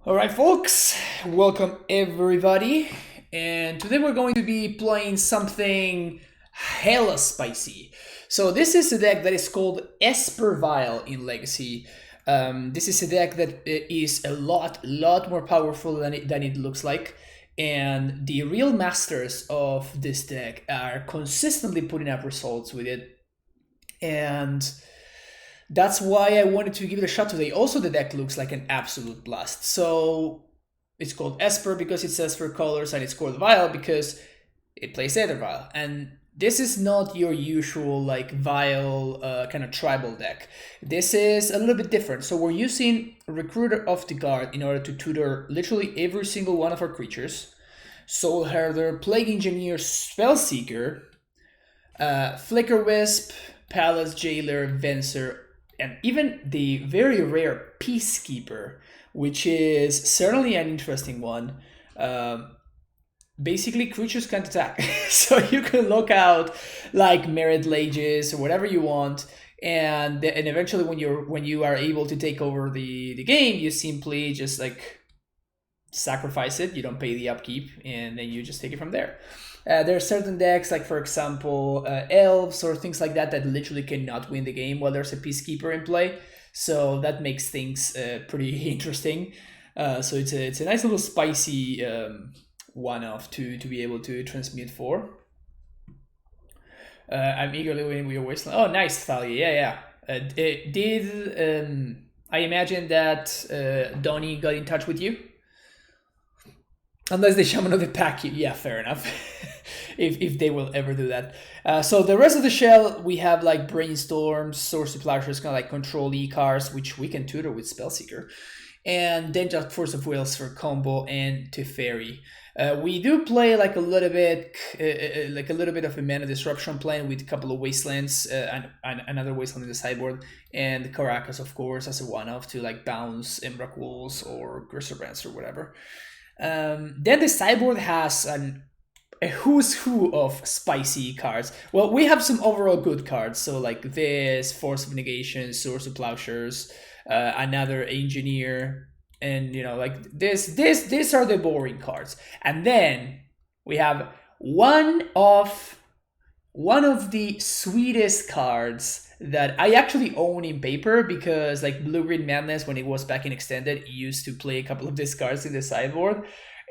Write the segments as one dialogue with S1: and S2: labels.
S1: Alright folks, welcome everybody, and today we're going to be playing something hella spicy. So this is a deck that is called Esper Vial in Legacy. This is a deck that is a lot more powerful than it looks like, and the real masters of this deck are consistently putting up results with it, and that's why I wanted to give it a shot today. Also, the deck looks like an absolute blast. So it's called Esper because it's Esper colors, and it's called Vial because it plays Aether Vial. And this is not your usual like Vial kind of tribal deck. This is a little bit different. So we're using Recruiter of the Guard in order to tutor literally every single one of our creatures. Soul Herder, Plague Engineer, Spellseeker, Flicker Wisp, Palace Jailer, Venser, and even the very rare Peacekeeper, which is certainly an interesting one. Basically, creatures can't attack, so you can look out like Merit Lages or whatever you want, and eventually when you are able to take over the game, you simply just like sacrifice it. You don't pay the upkeep, and then you just take it from there. There are certain decks, like for example, Elves or things like that, that literally cannot win the game while there's a Peacekeeper in play. So that makes things pretty interesting. So it's a nice little spicy one-off to be able to transmute for. I'm eagerly waiting with your wasteland. Oh, nice, Thalia. Yeah. Did I imagine that Donnie got in touch with you? Unless the Shaman of the Pack, yeah, fair enough. if they will ever do that. So the rest of the shell, we have like Brainstorms, Source of Plowshares, kind of like Control E cards, which we can tutor with Spellseeker. And then just Force of Wills for combo and Teferi. We do play like a little bit of a Mana Disruption plan with a couple of Wastelands and another Wasteland in the sideboard, and Caracas, of course, as a one-off to like bounce Emrakul Wolves or Griselbrands or whatever. Then the sideboard has a who's who of spicy cards. Well, we have some overall good cards, so like this, Force of Negation, Source of Plowshares, another Engineer, and you know, like these are the boring cards. And then we have one of the sweetest cards that I actually own in paper, because like Blue Green Madness, when it was back in Extended, used to play a couple of these cards in the sideboard,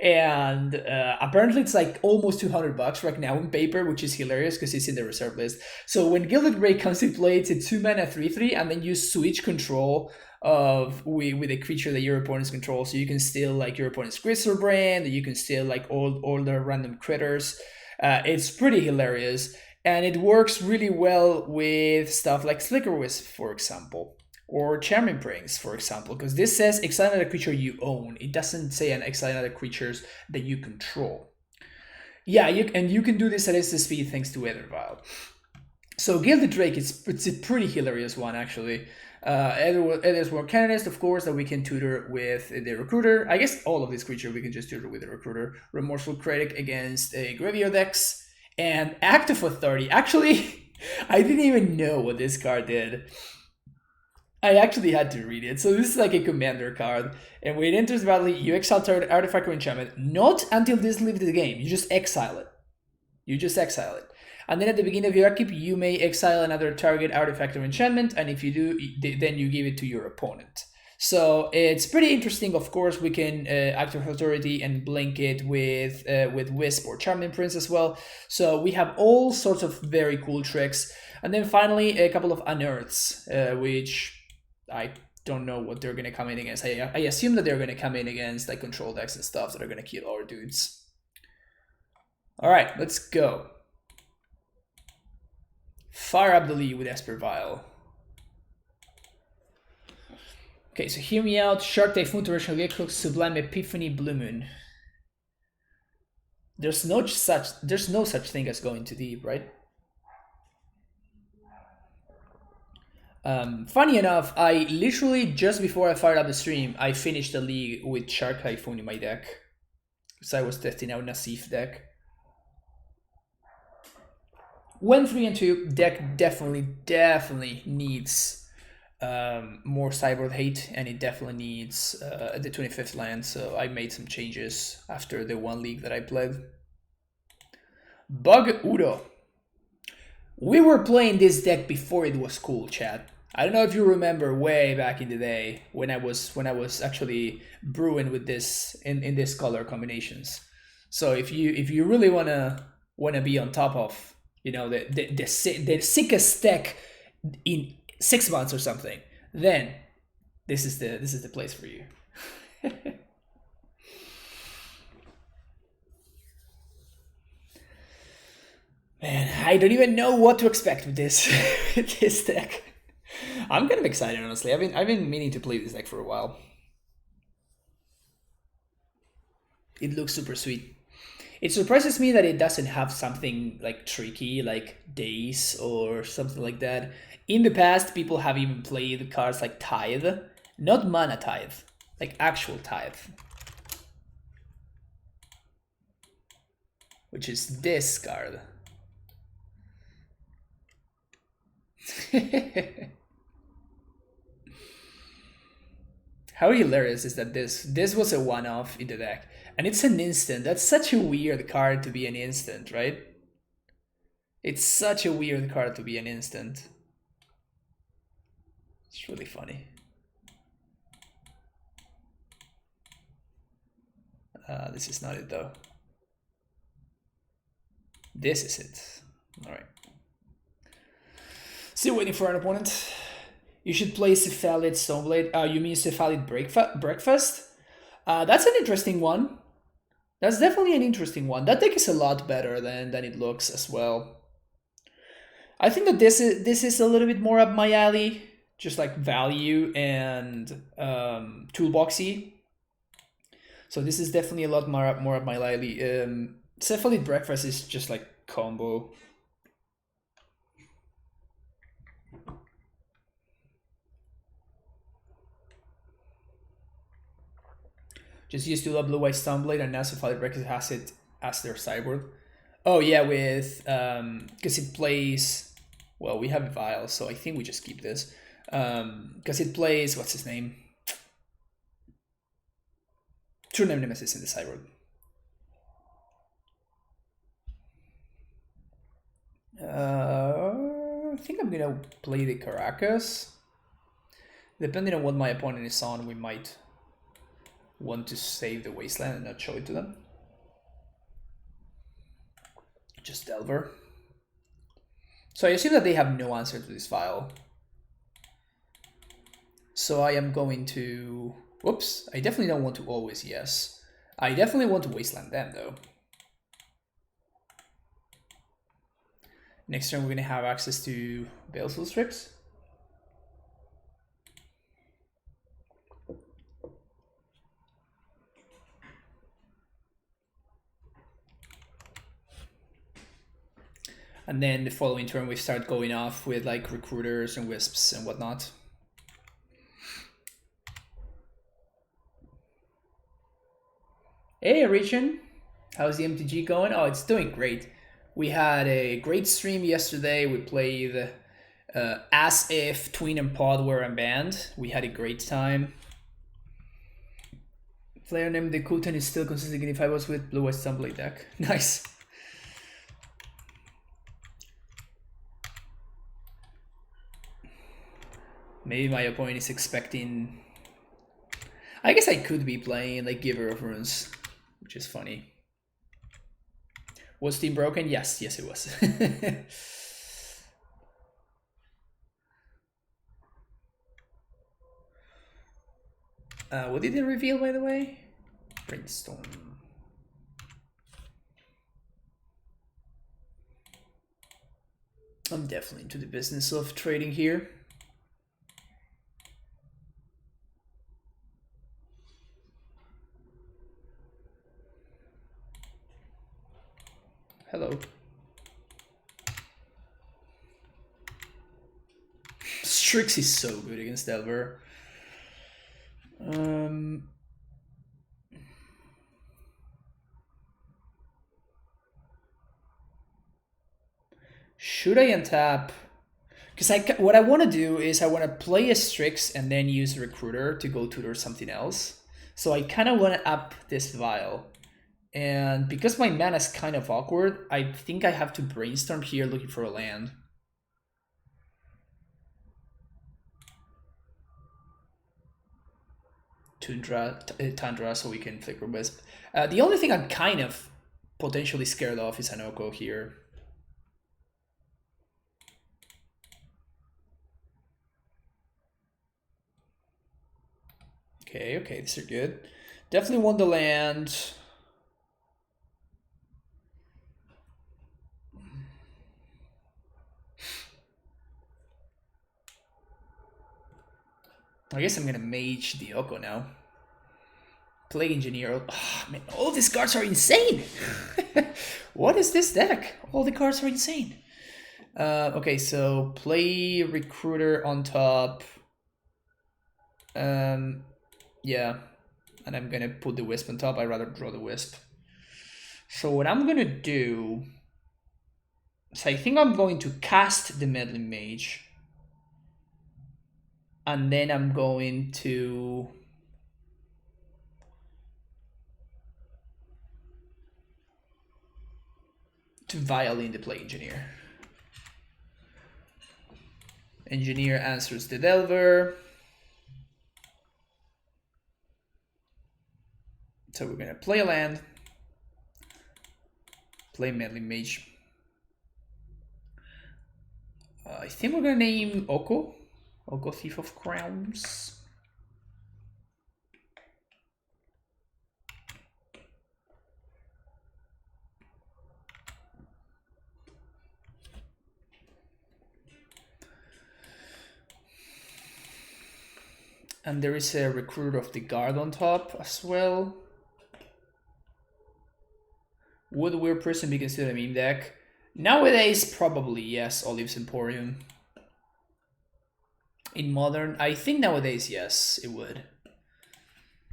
S1: and apparently it's like almost $200 right now in paper, which is hilarious because it's in the reserve list. So when Gilded Ray comes to play, it's a 2-mana 3/3, and then you switch control of with a creature that your opponents control, so you can steal like your opponent's Griselbrand, you can steal like all their random critters. It's pretty hilarious. And it works really well with stuff like Slicker Wisp, for example, or Charming Prince, for example, because this says exile another creature you own. It doesn't say an exile another creatures that you control. Yeah, you can do this at instant speed thanks to Aether Vial. So Gilded Drake, it's a pretty hilarious one, actually. There's one Canonist, of course, that we can tutor with the Recruiter. I guess all of these creatures we can just tutor with the Recruiter. Remorseful Critic against a Graveyard Dex. And Act of Authority. Actually, I didn't even know what this card did. I actually had to read it. So this is like a commander card. And when it enters battle, you exile target artifact or enchantment. Not until this leaves the game. You just exile it. And then at the beginning of your upkeep, you may exile another target artifact or enchantment. And if you do, then you give it to your opponent. So it's pretty interesting. Of course, we can Act of Authority and blink it with Wisp or Charming Prince as well. So we have all sorts of very cool tricks. And then finally, a couple of Unearths, which I don't know what they're going to come in against. I assume that they're going to come in against like control decks and stuff that are going to kill our dudes. All right, let's go. Fire up the lead with Esper Vial. Okay, so hear me out. Shark Typhoon, Torrential Gecko, Sublime Epiphany, Blue Moon. There's no such thing as going too deep, right? Funny enough, I literally just before I fired up the stream, I finished the league with Shark Typhoon in my deck. So I was testing out Nassif deck. When 3 and 2, deck definitely needs more sideboard hate, and it definitely needs the 25th land, so I made some changes after the one league that I played. Bug Udo. We were playing this deck before it was cool, chat. I don't know if you remember way back in the day when I was actually brewing with this in this color combinations. So if you really wanna be on top of the sickest deck in 6 months or something, then this is the place for you. Man, I don't even know what to expect with this with this deck. I'm kind of excited, honestly. I've been meaning to play this deck for a while. It looks super sweet. It surprises me that it doesn't have something like tricky, like Daze or something like that. In the past, people have even played cards like Tithe, not Mana Tithe, like actual Tithe, which is this card. How hilarious is that this was a one-off in the deck, and it's an instant. That's such a weird card to be an instant, right? It's such a weird card to be an instant. It's really funny. This is not it though. This is it. All right. Still waiting for an opponent. You should play Cephalid Stoneblade. You mean Cephalid Breakfast? That's an interesting one. That's definitely an interesting one. That deck is a lot better than it looks as well. I think that this is a little bit more up my alley, just like value and toolboxy. So this is definitely a lot more up my alley. Cephalid Breakfast is just like combo. Just used to love Blue White Stoneblade, and now Cephalid Breakfast has it as their sideboard. Oh yeah, with because it plays. Well, we have a Vial, so I think we just keep this because it plays what's his name. True Name Nemesis in the sideboard. I think I'm gonna play the Caracas. Depending on what my opponent is on, we might want to save the Wasteland and not show it to them. Just Delver. So I assume that they have no answer to this file. So I am going to... Whoops, I definitely don't want to always yes. I definitely want to Wasteland them though. Next turn we're going to have access to Baleful Strips. And then the following turn we start going off with like Recruiters and Wisps and whatnot. Hey Richard, how's the MTG going? Oh, it's doing great. We had a great stream yesterday. We played As If, Tween and Pod were unbanned. We had a great time. Player named the Kutan is still consistent if I was with Blue White Stoneblade deck. Nice. Maybe my opponent is expecting... I guess I could be playing like Giver of Runes, which is funny. Was Steam broken? Yes, yes it was. What did it reveal, by the way? Brainstorm. I'm definitely into the business of trading here. Hello. Strix is so good against Delver. Should I untap? Because what I want to do is I want to play a Strix and then use Recruiter to go tutor something else. So I kind of want to up this Vial. And because my mana is kind of awkward, I think I have to brainstorm here looking for a land. Tundra, so we can Flicker Wisp. The only thing I'm kind of potentially scared of is an Oko here. Okay, these are good. Definitely want the land. I guess I'm gonna mage the Oko now. Plague Engineer. Oh, man, all these cards are insane. What is this deck? All the cards are insane. Okay, so play Recruiter on top. Yeah, and I'm gonna put the Wisp on top. I'd rather draw the Wisp. So what I'm gonna do is I think I'm going to cast the Meddling Mage. And then I'm going to Violin the Plague Engineer. Engineer answers the Delver. So we're gonna play a land, play Meddling Mage. I think we're gonna name Oko. Oko Thief of Crowns. And there is a Recruiter of the Guard on top as well. Would a weird person be considered a meme deck? Nowadays, probably yes, Olive's Emporium. In Modern, I think nowadays, yes, it would.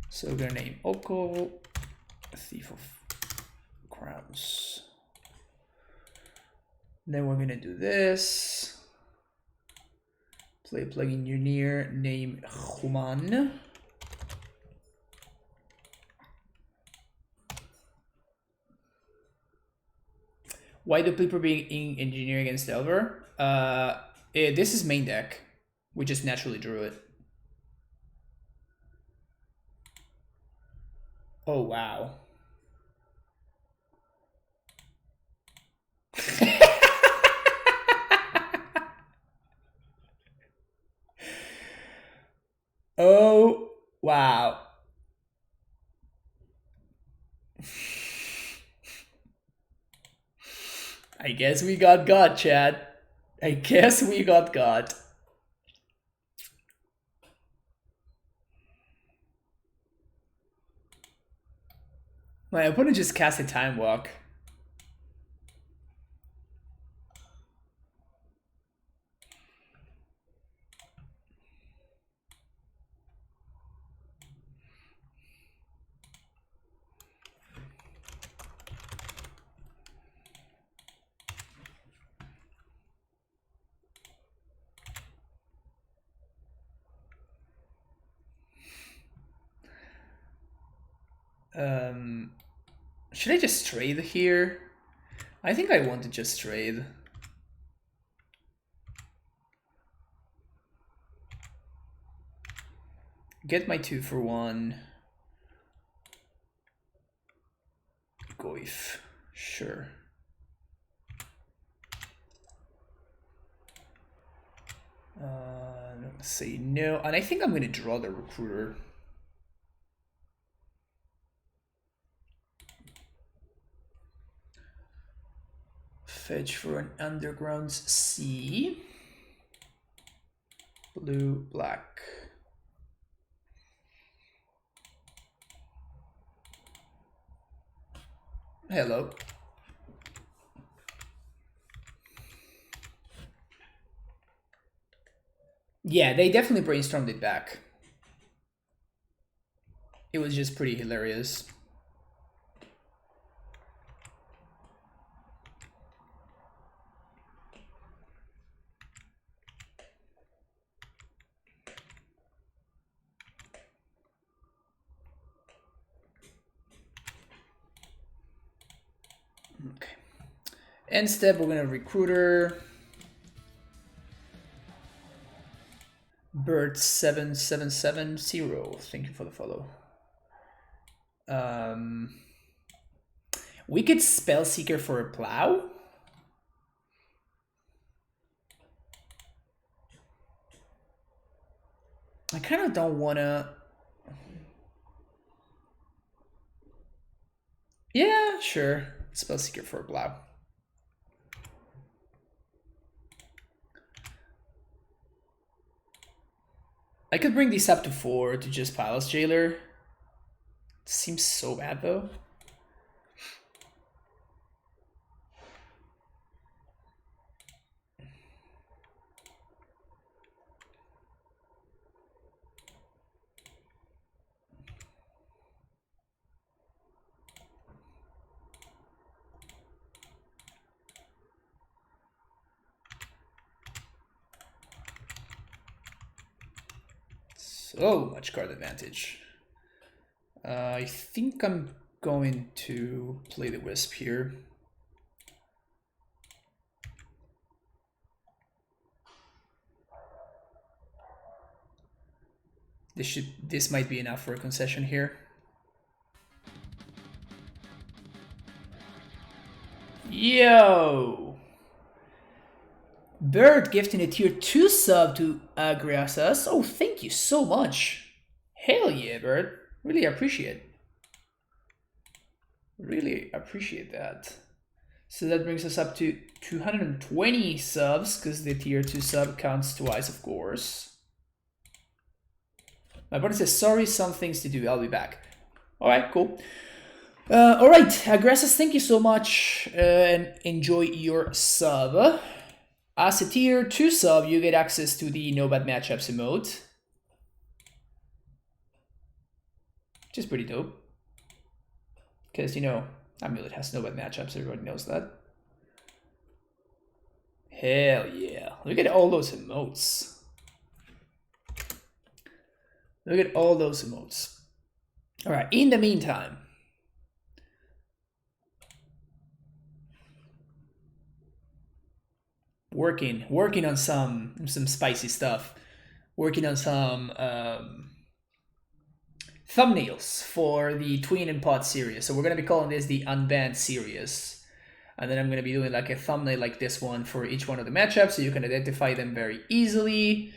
S1: So we're gonna name Oko, Thief of Crowns. Then we're gonna do this. Play Plague Engineer, name Human. Why do people being engineer against Delver? This is main deck. We just naturally drew it. Oh, wow. Oh, wow. I guess we got, Chad. I guess we got. My opponent just cast a Time Walk. Should I just trade here? I think I want to just trade. Get my 2-for-1. Goif. Sure. Say no. And I think I'm going to draw the Recruiter. Fetch for an Underground Sea. Blue, black. Hello. Yeah, they definitely brainstormed it back. It was just pretty hilarious. Okay. End step, we're gonna recruiter. Bird7770. Thank you for the follow. We could spell seeker for a plow. I kind of don't wanna. Yeah, sure. Spell seeker for a plow. I could bring these up to 4 to just Palace Jailer. Seems so bad though. So much card advantage. I think I'm going to play the Wisp here. This might be enough for a concession here. Yo! Bird gifting a tier 2 sub to Agriasas. Oh, thank you so much. Hell yeah, Bird. Really appreciate. Really appreciate that. So that brings us up to 220 subs, because the tier 2 sub counts twice, of course. My brother says, sorry, some things to do. I'll be back. Alright, cool. Alright, Aggressors, thank you so much, and enjoy your sub. As a tier 2 sub, you get access to the No Bad Matchups emote, which is pretty dope. Because, you know, Amulet has no bad matchups, everybody knows that. Hell yeah. Look at all those emotes. Look at all those emotes. Alright, in the meantime, working on some spicy stuff. Working on some thumbnails for the Tween and Pod series. So we're going to be calling this the Unbanned series. And then I'm going to be doing like a thumbnail like this one for each one of the matchups, so you can identify them very easily.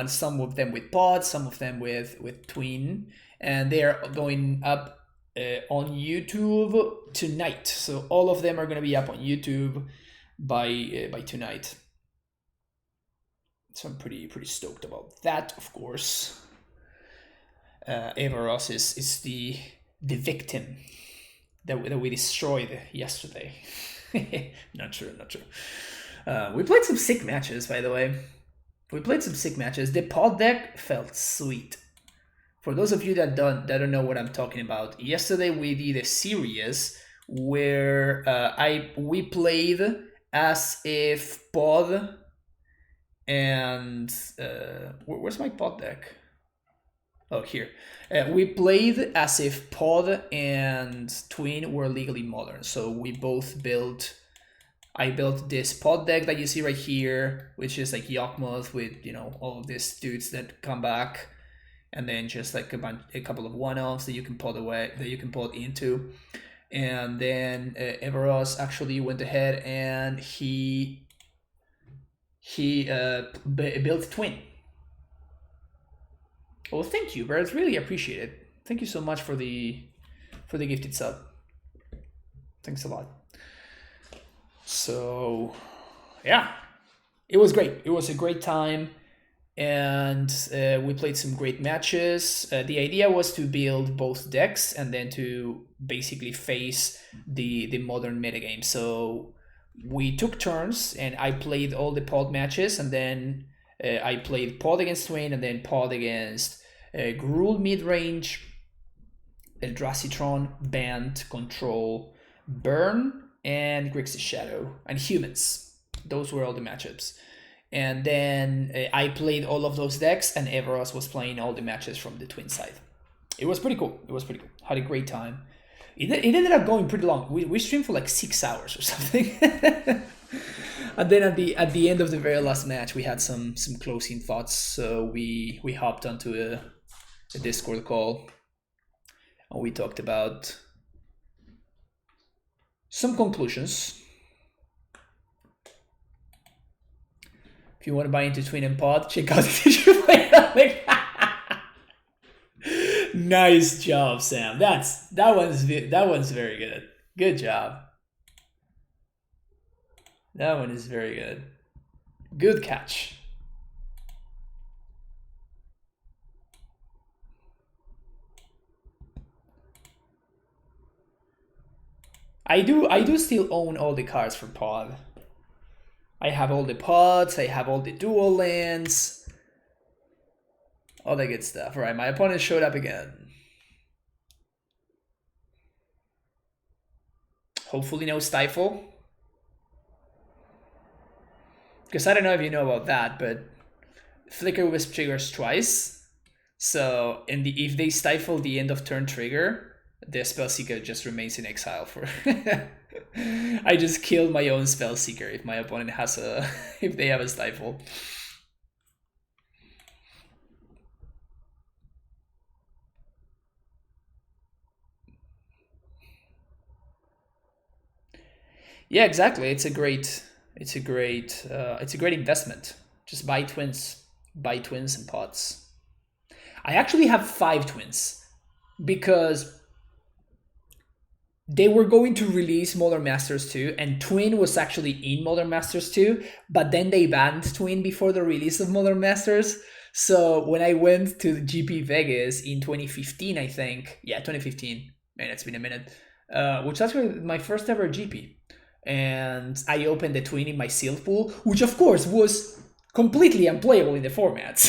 S1: Some of them with Pod, some of them with Tween. And they are going up on YouTube tonight. So all of them are going to be up on YouTube by tonight. So I'm pretty stoked about that, of course. Avaros is the victim that we destroyed yesterday. Not true. We played some sick matches, by the way. The pod deck felt sweet. For those of you that don't know what I'm talking about, yesterday we did a series where we played as if pod and where's my pod deck? Oh, here. We played as if Pod and Tween were legally modern. So we both built. I built this Pod deck that you see right here, which is like Yawgmoth with, you know, all of these dudes that come back, and then just like a couple of one-offs that you can pod into. And then Everos actually went ahead and he built Twin. Well, thank you, Birds. Really appreciate it. Thank you so much for the gifted sub. Thanks a lot. So, yeah, it was great. It was a great time, and we played some great matches. The idea was to build both decks and then to basically face the modern metagame. So we took turns, and I played all the pod matches, and then I played pod against Twin, and then pod against Gruul midrange, Eldrasitron, Band, Control, Burn, and Grixis Shadow, and Humans. Those were all the matchups. And then I played all of those decks, and Everos was playing all the matches from the Twin side. It was pretty cool. Had a great time. It ended up going pretty long. We streamed for like 6 hours or something. And then at the end of the very last match, we had some closing thoughts. So we hopped onto a Discord call, and we talked about some conclusions. If you want to buy into Twin and Pod, check out the tissue play. Nice job, Sam. That one's very good. Good job. That one is very good. Good catch. I do still own all the cards for Pod. I have all the pods, I have all the dual lands, all that good stuff. All right, my opponent showed up again. Hopefully no Stifle. Because I don't know if you know about that, but Flicker Wisp triggers twice. So if they stifle the end of turn trigger, the Spellseeker just remains in exile for... I just killed my own Spellseeker if my opponent has a... if they have a stifle. Yeah, exactly. It's a great investment. Just buy twins and pots. I actually have 5 twins because they were going to release Modern Masters 2, and Twin was actually in Modern Masters 2, but then they banned Twin before the release of Modern Masters. So when I went to the GP Vegas in 2015, I think, yeah, 2015, man, it's been a minute, which was actually my first ever GP. And I opened the Twin in my sealed pool, which of course was completely unplayable in the format.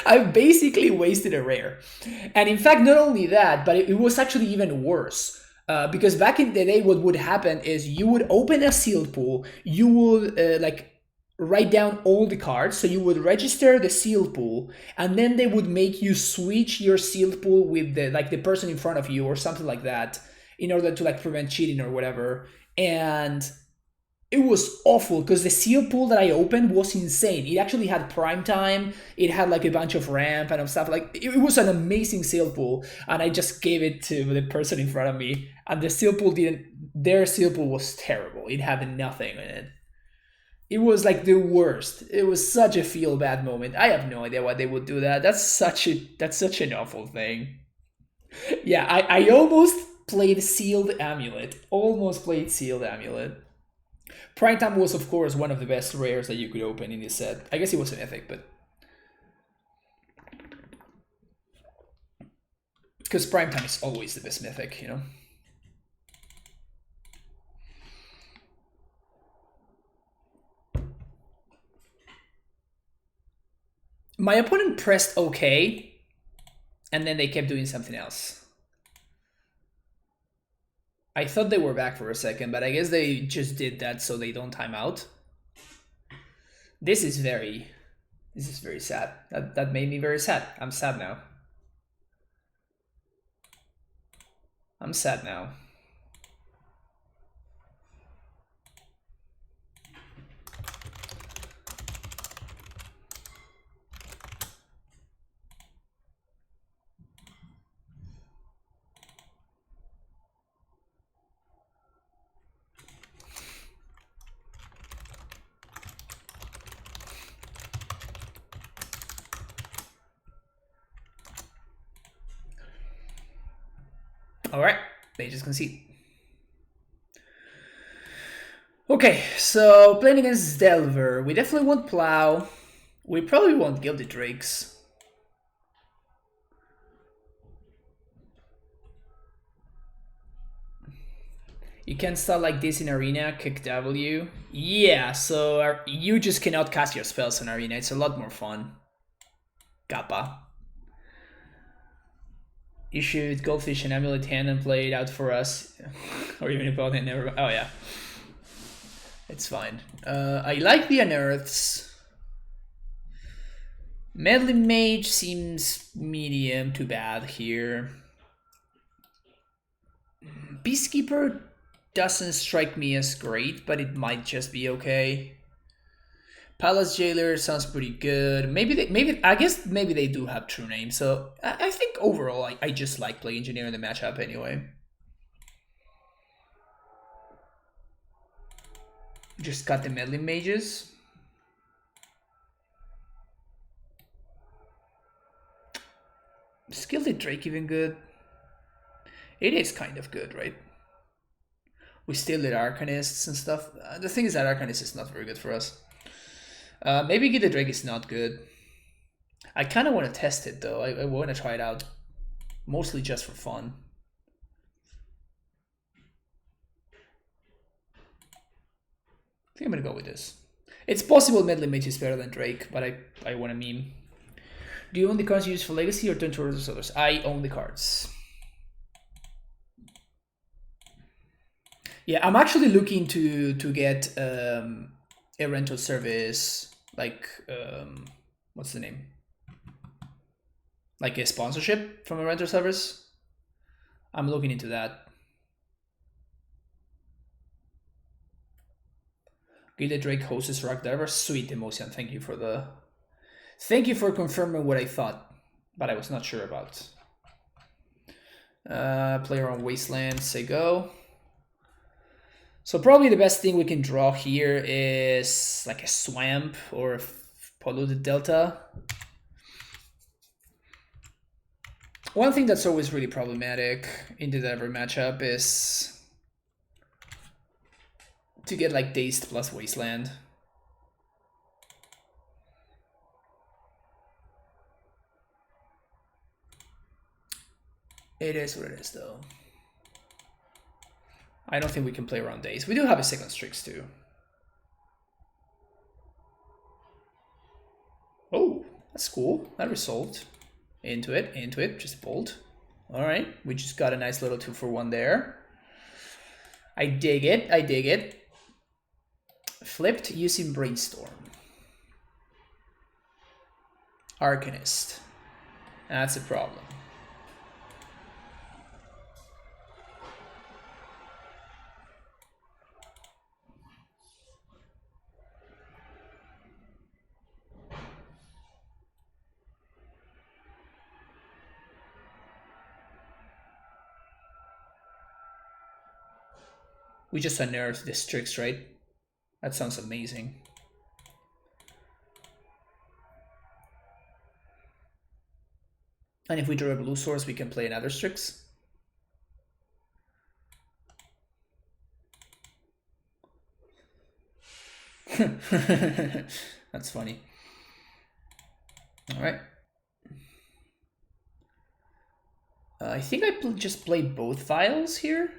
S1: I basically wasted a rare. And in fact, not only that, but it was actually even worse. Because back in the day, what would happen is you would open a sealed pool, you would write down all the cards, so you would register the sealed pool, and then they would make you switch your sealed pool with the person in front of you or something like that, in order to prevent cheating or whatever. And it was awful because the seal pool that I opened was insane. It actually had prime time. It had a bunch of ramp and stuff. It was an amazing seal pool, and I just gave it to the person in front of me. And the seal pool their seal pool was terrible. It had nothing in it. It was the worst. It was such a feel bad moment. I have no idea why they would do that. That's such an awful thing. Yeah, I almost played Sealed Amulet. Prime Time was, of course, one of the best rares that you could open in this set. I guess it was a mythic, but... because Prime Time is always the best mythic, you know? My opponent pressed OK, and then they kept doing something else. I thought they were back for a second, but I guess they just did that so they don't time out. This is very sad. That made me very sad. I'm sad now. Alright, they just concede. Okay, so playing against Delver, we definitely want Plow. We probably want Gilded Drakes. You can start like this in Arena, kick W. Yeah, so you just cannot cast your spells in Arena. It's a lot more fun. Kappa. Issued Goldfish and Amulet hand and play it out for us. Or even opponent never... oh yeah. It's fine. I like the Unearths. Meddling Mage seems medium to bad here. Peacekeeper doesn't strike me as great, but it might just be okay. Palace Jailer sounds pretty good. Maybe I guess maybe they do have true names. So I think overall I just like Plague Engineer in the matchup anyway. Just got the meddling mages. Skilled Drake even good? It is kind of good, right? We still did Arcanists and stuff. The thing is that Arcanist is not very good for us. Maybe Gilded Drake is not good. I kind of want to test it though. I want to try it out. Mostly just for fun. I think I'm going to go with this. It's possible Meddling Mage is better than Drake, but I want a meme. Do you own the cards you use for Legacy or turn towards others? I own the cards. Yeah, I'm actually looking to get a rental service, like what's the name? Like a sponsorship from a rental service. I'm looking into that. Gilded Drake hosts Rock Diver. Sweet emotion. Thank you for confirming what I thought, but I was not sure about. Player on Wasteland, say go. So probably the best thing we can draw here is like a Swamp or a Polluted Delta. One thing that's always really problematic in the Diver matchup is to get like Dazed plus Wasteland. It is what it is though. I don't think we can play around Daze. We do have a second Strix too. Oh, that's cool. That resolved. Into it, just bolt. All right, we just got a nice little 2-for-1 there. I dig it. Flipped using Brainstorm. Arcanist. That's a problem. We just unearthed the Strix, right? That sounds amazing. And if we draw a blue source, we can play another Strix. That's funny. All right. I think I just played both vials here.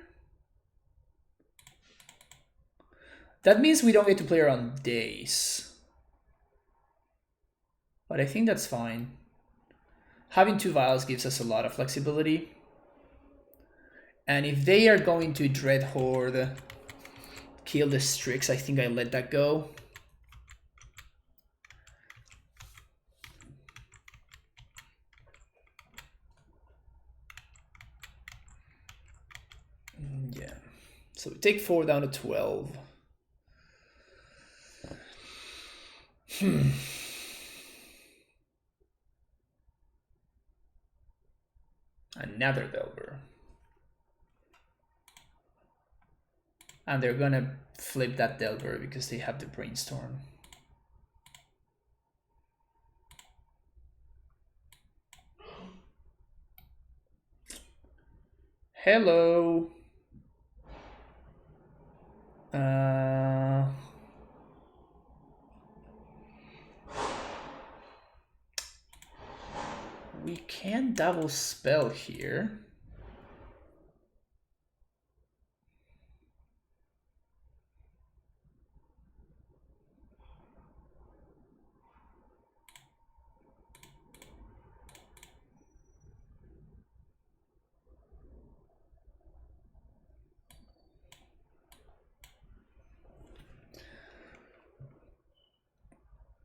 S1: That means we don't get to play around days. But I think that's fine. Having 2 vials gives us a lot of flexibility. And if they are going to Dread Horde, kill the Strix, I think I let that go. Yeah. So we take 4 down to 12. Another Delver. And they're gonna flip that Delver because they have the Brainstorm. Hello. We can double spell here.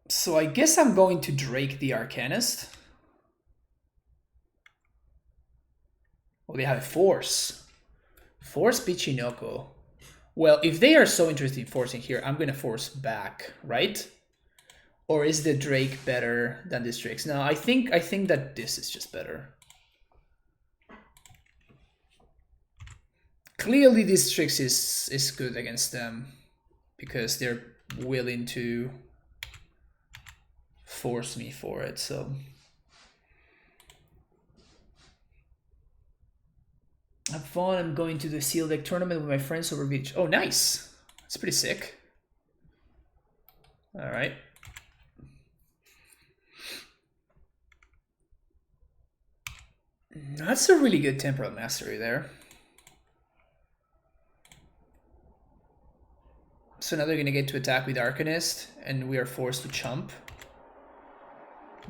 S1: So I guess I'm going to Drake the Arcanist. Oh, they have a Force. Force Pichinoko. Well, if they are so interested in forcing here, I'm gonna force back, right? Or is the Drake better than this Strix? No, I think that this is just better. Clearly this Strix is good against them because they're willing to force me for it, so. Have fun. I'm going to the Seal Deck tournament with my friends over beach. Oh, nice. That's pretty sick. All right. That's a really good temporal mastery there. So now they're going to get to attack with Arcanist, and we are forced to chump.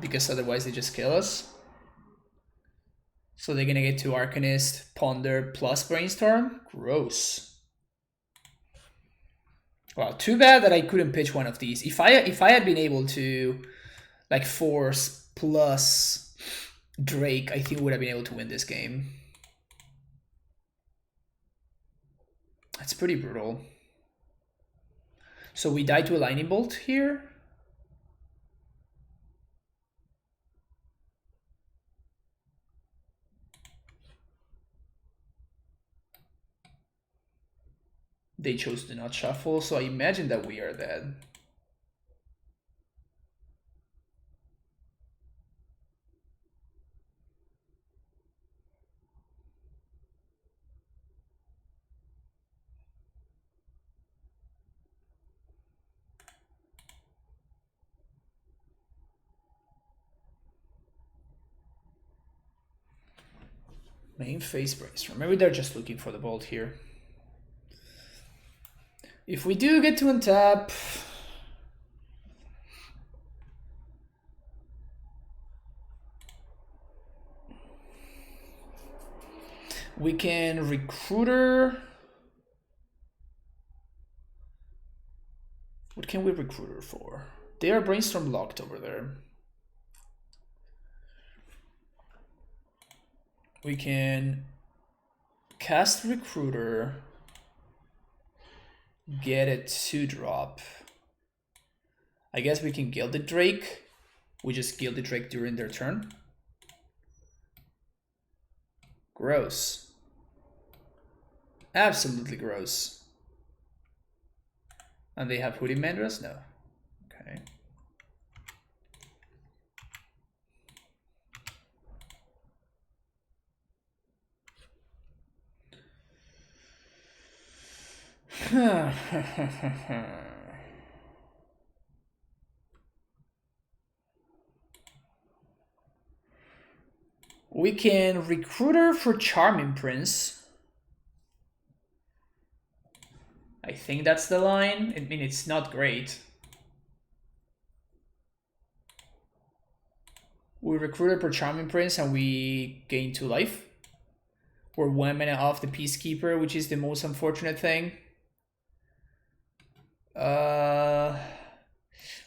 S1: Because otherwise they just kill us. So they're going to get to Arcanist, Ponder, plus Brainstorm. Gross. Wow, too bad that I couldn't pitch one of these. If I had been able to like force plus Drake, I think we would have been able to win this game. That's pretty brutal. So we die to a Lightning Bolt here. They chose to not shuffle, so I imagine that we are dead. Main phase Brainstorm. Maybe they're just looking for the bolt here. If we do get to untap, we can Recruiter. What can we Recruiter for? They are Brainstorm locked over there. We can cast Recruiter, get a 2-drop. I guess we can Gilded Drake. We just Gilded Drake during their turn. Gross. Absolutely gross. And they have Hoodie Mandras? No. Okay. We can Recruiter for Charming Prince. I think that's the line. I mean, it's not great. We Recruiter for Charming Prince and we gain 2 life. We're 1 mana off the Peacekeeper, which is the most unfortunate thing.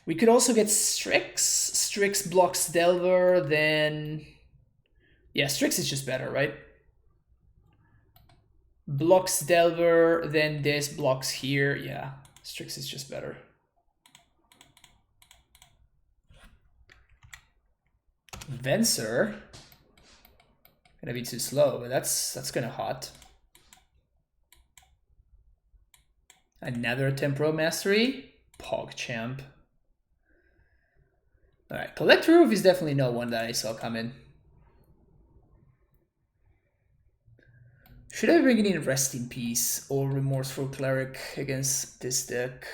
S1: We could also get Strix. Strix blocks Delver, then... Yeah, Strix is just better, right? Blocks Delver, then this blocks here. Yeah, Strix is just better. Venser. Gonna be too slow, but that's kinda hot. Another Temporal Mastery. PogChamp. Alright, Collector Roof is definitely not one that I saw coming. Should I bring in Rest in Peace or Remorseful Cleric against this deck?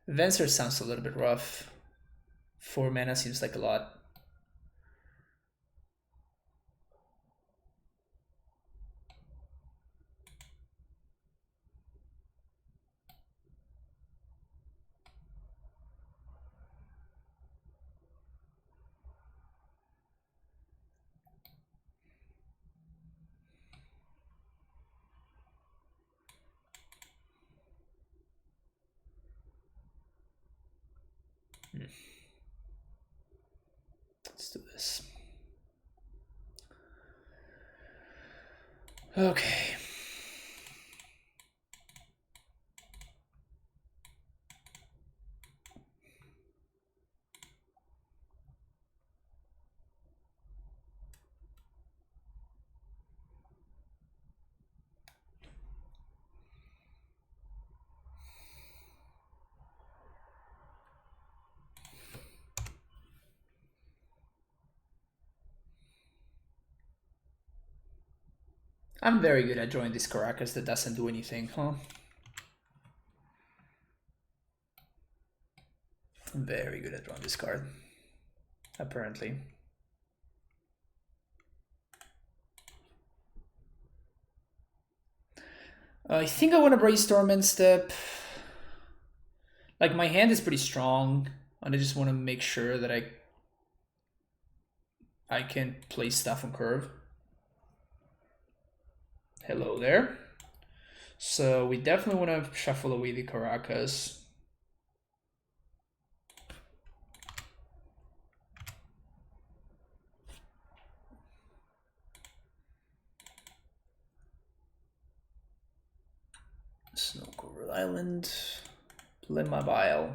S1: Venser sounds a little bit rough. 4 mana seems like a lot. Let's do this. Okay. I'm very good at drawing this Caracas that doesn't do anything, huh? I'm very good at drawing this card, apparently. I think I want to brainstorm and step. Like, my hand is pretty strong, and I just want to make sure that I can play stuff on curve. Hello there. So we definitely want to shuffle away the Caracas. Snow-covered island. Play my vial.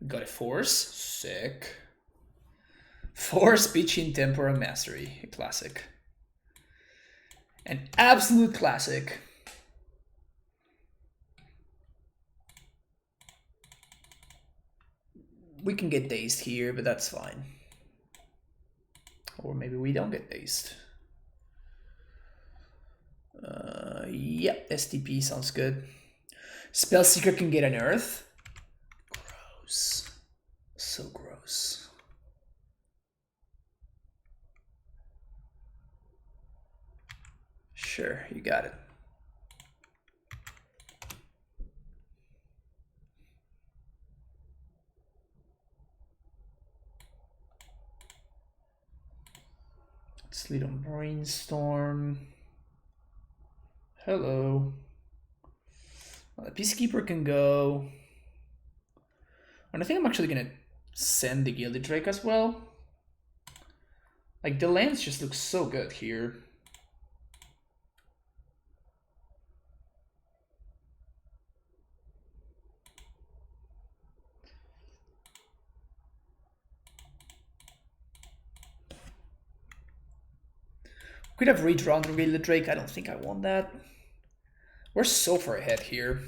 S1: Got a force. Sick. Force, pitching, tempora, mastery. A classic. An absolute classic. We can get dazed here, but that's fine. Or maybe we don't get dazed. Yep, STP sounds good. Spellseeker can get an earth. Gross. So gross. Sure, you got it. Let's lead on brainstorm. Hello. The Peacekeeper can go. And I think I'm actually gonna send the Gilded Drake as well. Like, the lands just look so good here. Could have redrawn the Gilded Drake. I don't think I want that. We're so far ahead here.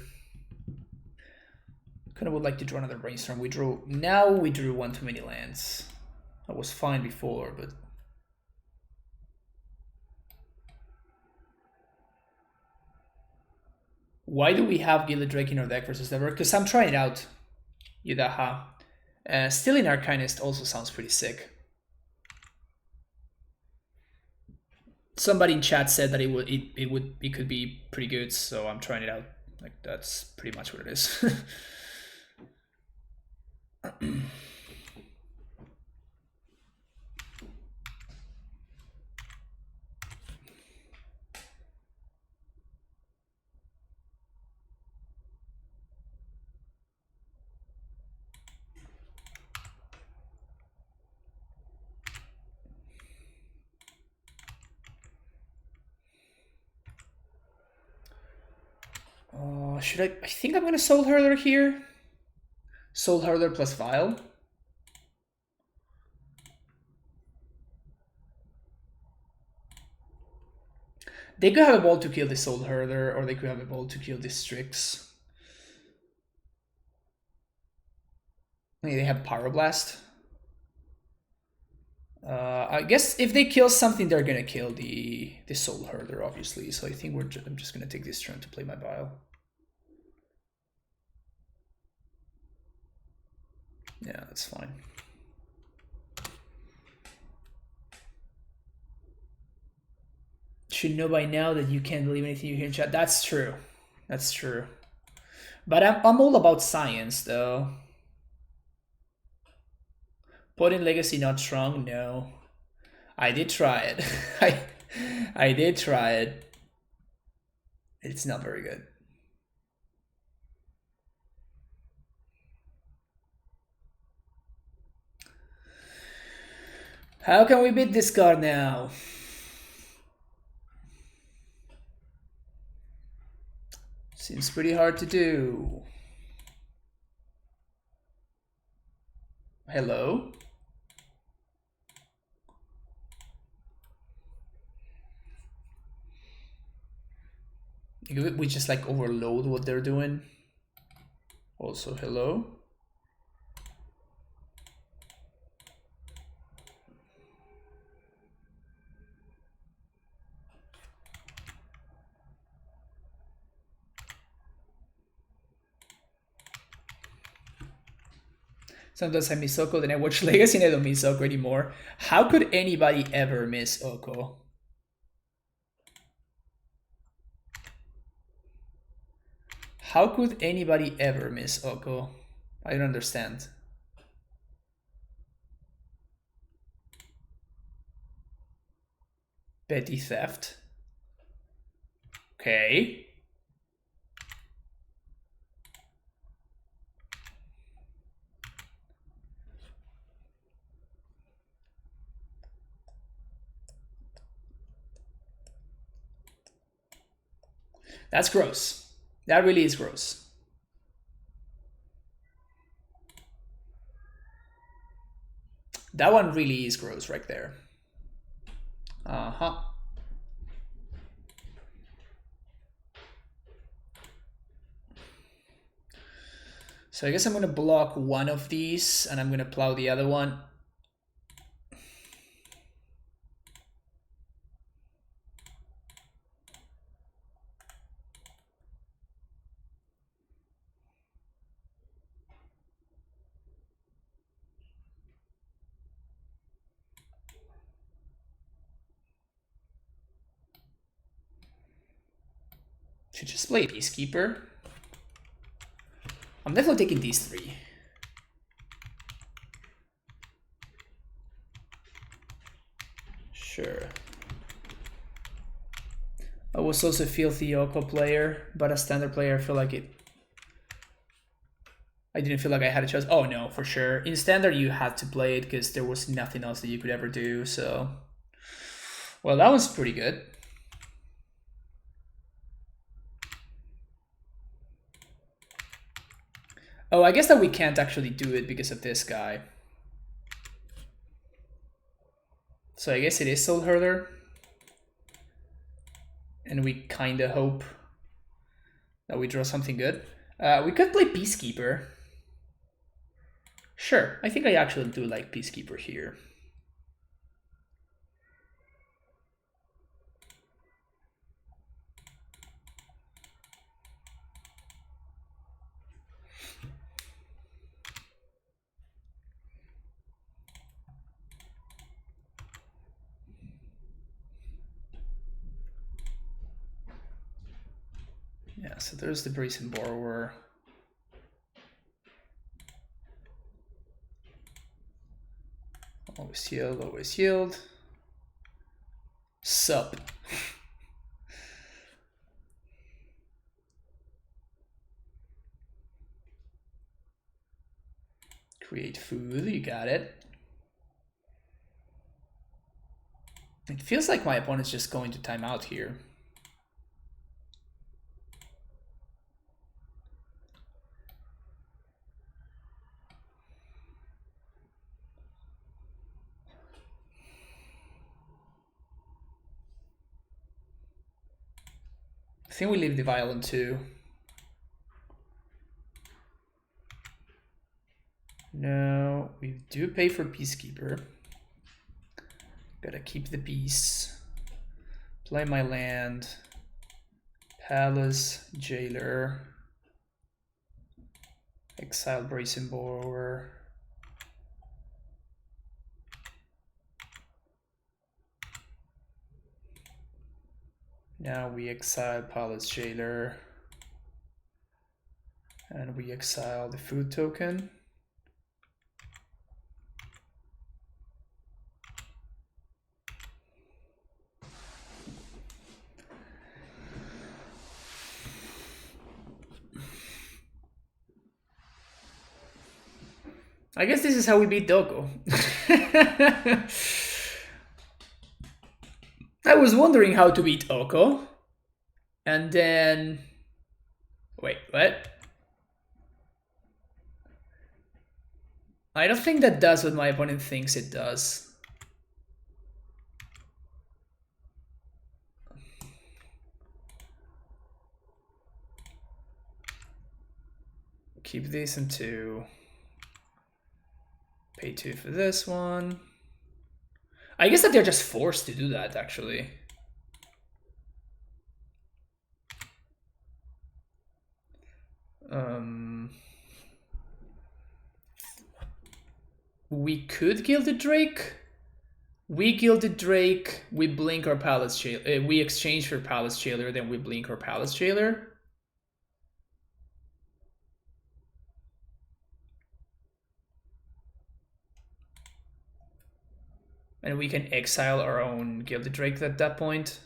S1: Kind of would like to draw another brainstorm. Now we drew one too many lands. I was fine before, but why do we have Gilded Drake in our deck versus ever? Because I'm trying it out. Yudaha. Stealing Arcanist also sounds pretty sick. Somebody in chat said that it could be pretty good, so I'm trying it out. Like, that's pretty much what it is. Should I think I'm gonna Soul Hurler here. Soul Hurler plus Vial. They could have a ball to kill the Soul Hurler, or they could have a ball to kill the Strix. They have Pyroblast. I guess if they kill something, they're gonna kill the Soul Hurler, obviously. So I think I'm just gonna take this turn to play my Vial. Yeah, that's fine. Should know by now that you can't believe anything you hear in chat. That's true. That's true. But I'm all about science, though. Potent Legacy not strong? No. I did try it. I did try it. It's not very good. How can we beat this card now? Seems pretty hard to do. Hello? We just like overload what they're doing. Also, hello? Sometimes I miss Oko, then I watch Legacy and I don't miss Oko anymore. How could anybody ever miss Oko? How could anybody ever miss Oko? I don't understand. Petty theft. Okay. That's gross. That really is gross. That one really is gross right there. Uh-huh. So I guess I'm going to block one of these and I'm going to plow the other one. Should just play Peacekeeper. I'm definitely taking these three. Sure. I was also a filthy Oko player, but a standard player, I feel like it. I didn't feel like I had a choice. Oh no, for sure. In standard, you had to play it because there was nothing else that you could ever do. So, well, that was pretty good. Oh, I guess that we can't actually do it because of this guy. So I guess it is Soul Herder. And we kind of hope that we draw something good. We could play Peacekeeper. Sure, I think I actually do like Peacekeeper here. Yeah, so there's the Brazen Borrower. Always yield, always yield. Sup. Create food, you got it. It feels like my opponent's just going to time out here. I think we leave the vial on 2. No, we do pay for Peacekeeper. Gotta keep the peace. Play my land. Palace, Jailer. Exile Brazen Borrower. Now we exile Palace Jailer. And we exile the food token. I guess this is how we beat Doko. I was wondering how to beat Oko. And then... Wait, what? I don't think that does what my opponent thinks it does. Keep these in 2. Pay 2 for this one. I guess that they're just forced to do that, actually. We could Gilded Drake. We Gilded Drake, we blink our Palace Jailer. We exchange for Palace Jailer, then we blink our Palace Jailer. And we can exile our own Gilded Drake at that point.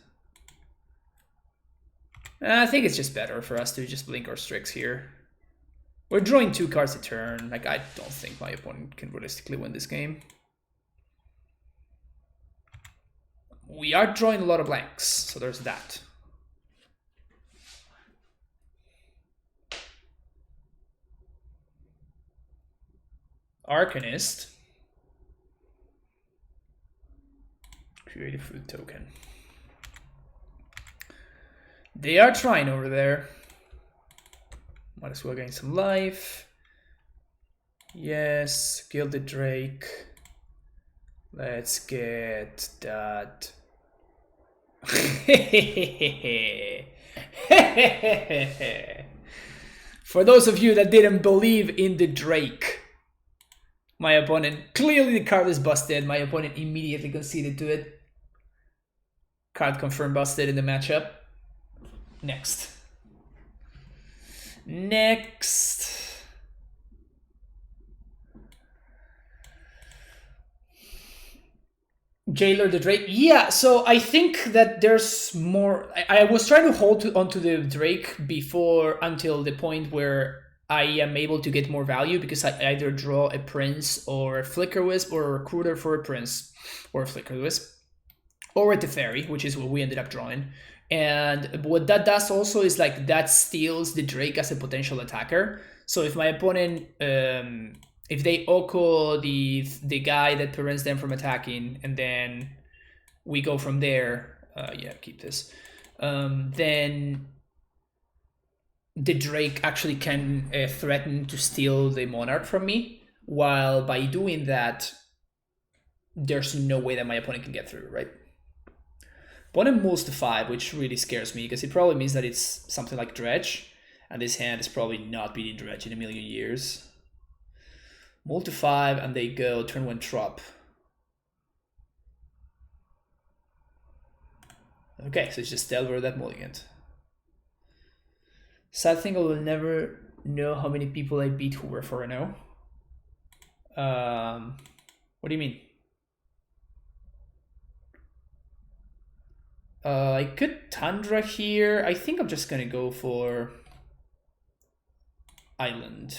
S1: I think it's just better for us to just blink our Strix here. We're drawing 2 cards a turn. Like, I don't think my opponent can realistically win this game. We are drawing a lot of blanks, so there's that. Arcanist. Create a food token. They are trying over there. Might as well gain some life. Yes, Gilded Drake. Let's get that. For those of you that didn't believe in the Drake, my opponent, clearly the card is busted. My opponent immediately conceded to it. Card confirmed busted in the matchup. Next. Jailer the Drake. Yeah, so I think that there's more. I was trying to hold onto the Drake until the point where I am able to get more value, because I either draw a Prince or a Flicker Wisp or a Recruiter for a Prince or a Flicker Wisp or a Teferi, which is what we ended up drawing. And what that does also is like that steals the Drake as a potential attacker. So if my opponent, if they Oko the guy that prevents them from attacking, and then we go from there, yeah, keep this, then the Drake actually can threaten to steal the Monarch from me, while by doing that, there's no way that my opponent can get through, right? Opponent moves to 5, which really scares me, because it probably means that it's something like Dredge, and this hand is probably not beating Dredge in a million years. Move to 5, and they go turn 1 Trop. Okay, so it's just Delver that mulligan. Sad thing, I will never know how many people I beat who were 4-0. What do you mean? I could Tundra here. I think I'm just gonna go for Island.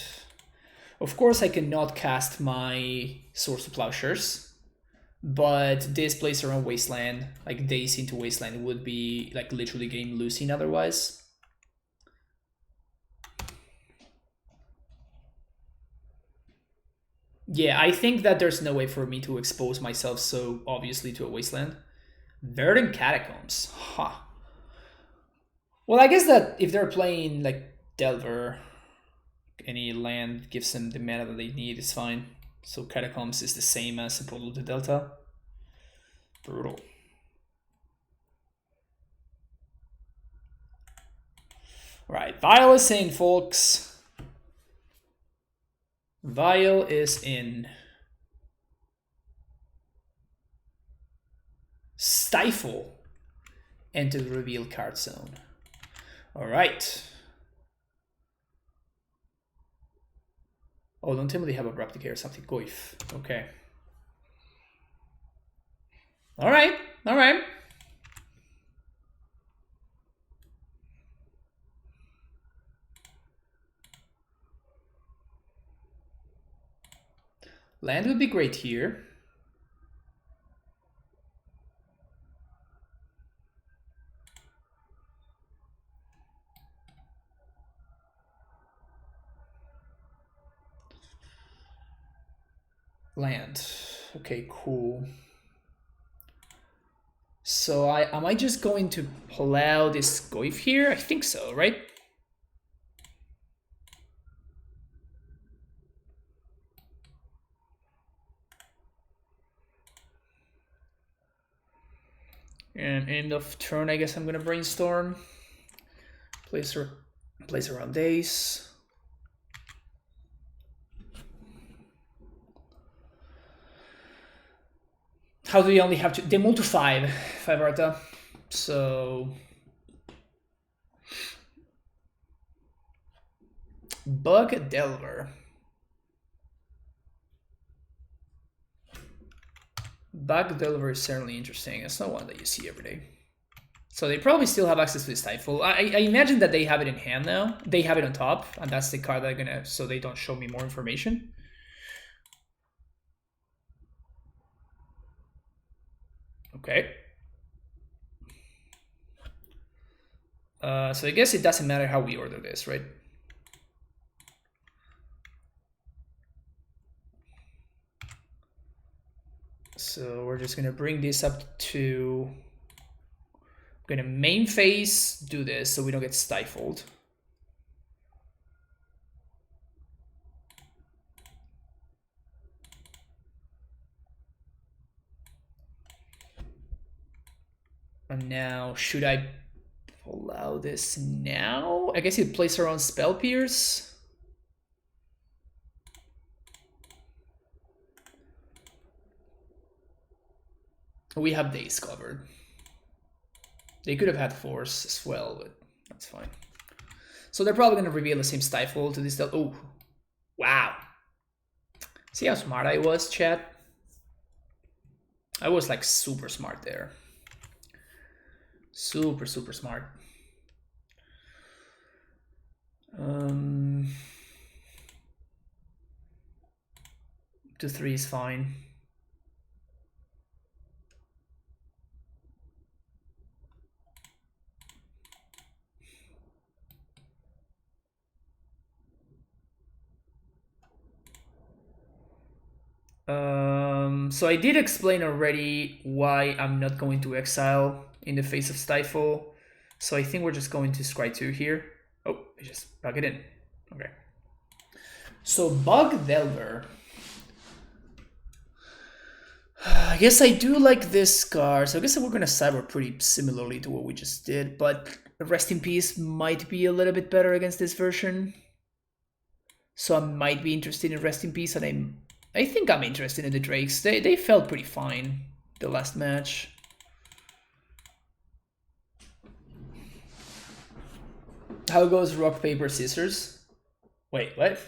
S1: Of course, I cannot cast my Swords to Plowshares, but this plays around Wasteland, like Days into Wasteland, would be like literally game losing otherwise. Yeah, I think that there's no way for me to expose myself so obviously to a Wasteland. Verdant Catacombs. Huh. Well, I guess that if they're playing like Delver, any land gives them the mana that they need, is fine. So Catacombs is the same as a Portal to Delta. Brutal. Right, Vial is in, folks. Vial is in. Stifle. Enter the reveal card zone. All right. Oh, don't tell me they have Abrupt Decay or something. Goif. Okay. All right. All right. Land would be great here. Land. Okay, cool. So am I just going to plow this goif here? I think so, right? And end of turn, I guess I'm gonna brainstorm. Place around days. How do we only have to? They move to 5 Arta. So Bug Delver. Bug Delver is certainly interesting. It's not one that you see every day. So they probably still have access to the Stifle. I imagine that they have it in hand now. They have it on top, and that's the card they're gonna. So they don't show me more information. Okay. So I guess it doesn't matter how we order this, right? So we're just gonna bring this up to. I'm gonna main phase do this so we don't get stifled. And now, should I allow this now? I guess you place her on Spell Pierce. We have days covered. They could have had Force as well, but that's fine. So they're probably going to reveal the same Stifle to this. Oh, wow. See how smart I was, chat? I was like super smart there. Super, super smart. 2-3 is fine. So I did explain already why I'm not going to exile in the face of Stifle. So I think we're just going to scry 2 here. Oh, I just plug it in. Okay. So Bug Delver. I guess I do like this card. So I guess we're gonna cyber pretty similarly to what we just did, but Rest in Peace might be a little bit better against this version. So I might be interested in Rest in Peace, and I think I'm interested in the Drakes. They felt pretty fine the last match. How goes rock, paper, scissors? Wait, what?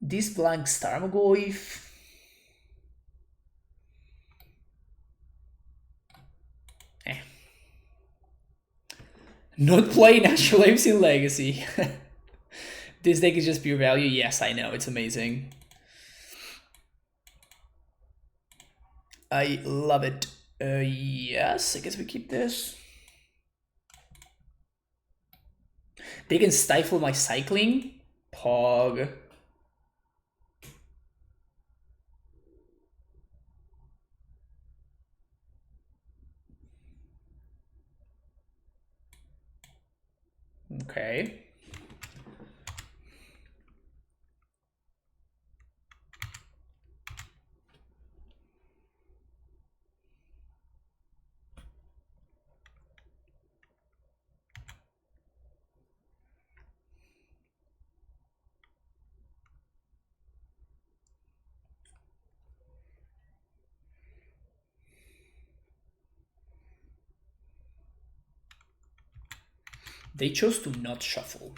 S1: This blank Starmogoyf. Not playing Natural Apes in Legacy. This deck is just pure value. Yes, I know. It's amazing. I love it. Yes, I guess we keep this. They can stifle my cycling. Pog. Okay. They chose to not shuffle.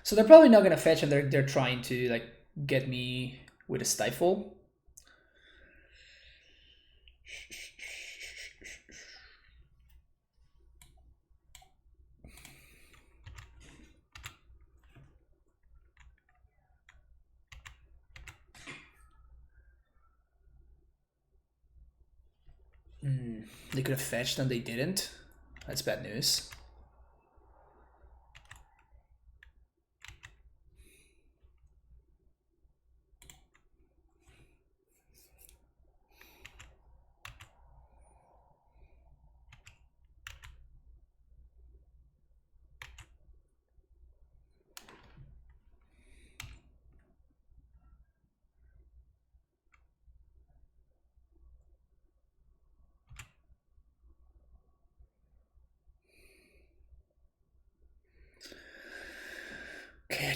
S1: So they're probably not gonna fetch, and they're trying to like get me with a stifle. They could have fetched and they didn't. That's bad news.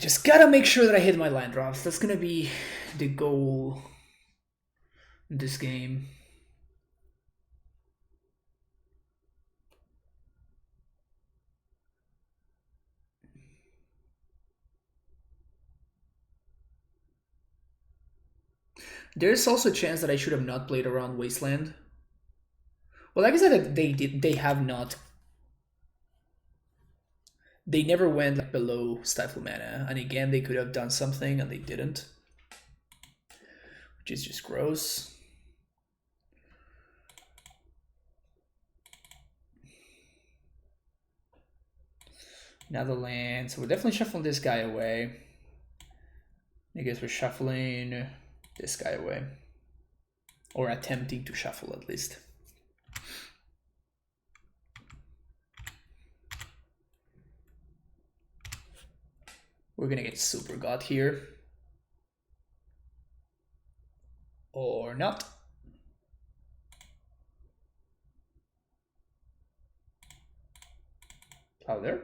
S1: just gotta make sure that I hit my land drops. That's gonna be the goal in this game. There's also a chance that I should have not played around Wasteland. Well, like I said, they have not. They never went like below Stifle Mana, and again they could have done something and they didn't, which is just gross. Another land, so we're definitely shuffling this guy away. I guess we're shuffling this guy away, or attempting to shuffle at least. We're gonna get Super God here. Or not. Plow there.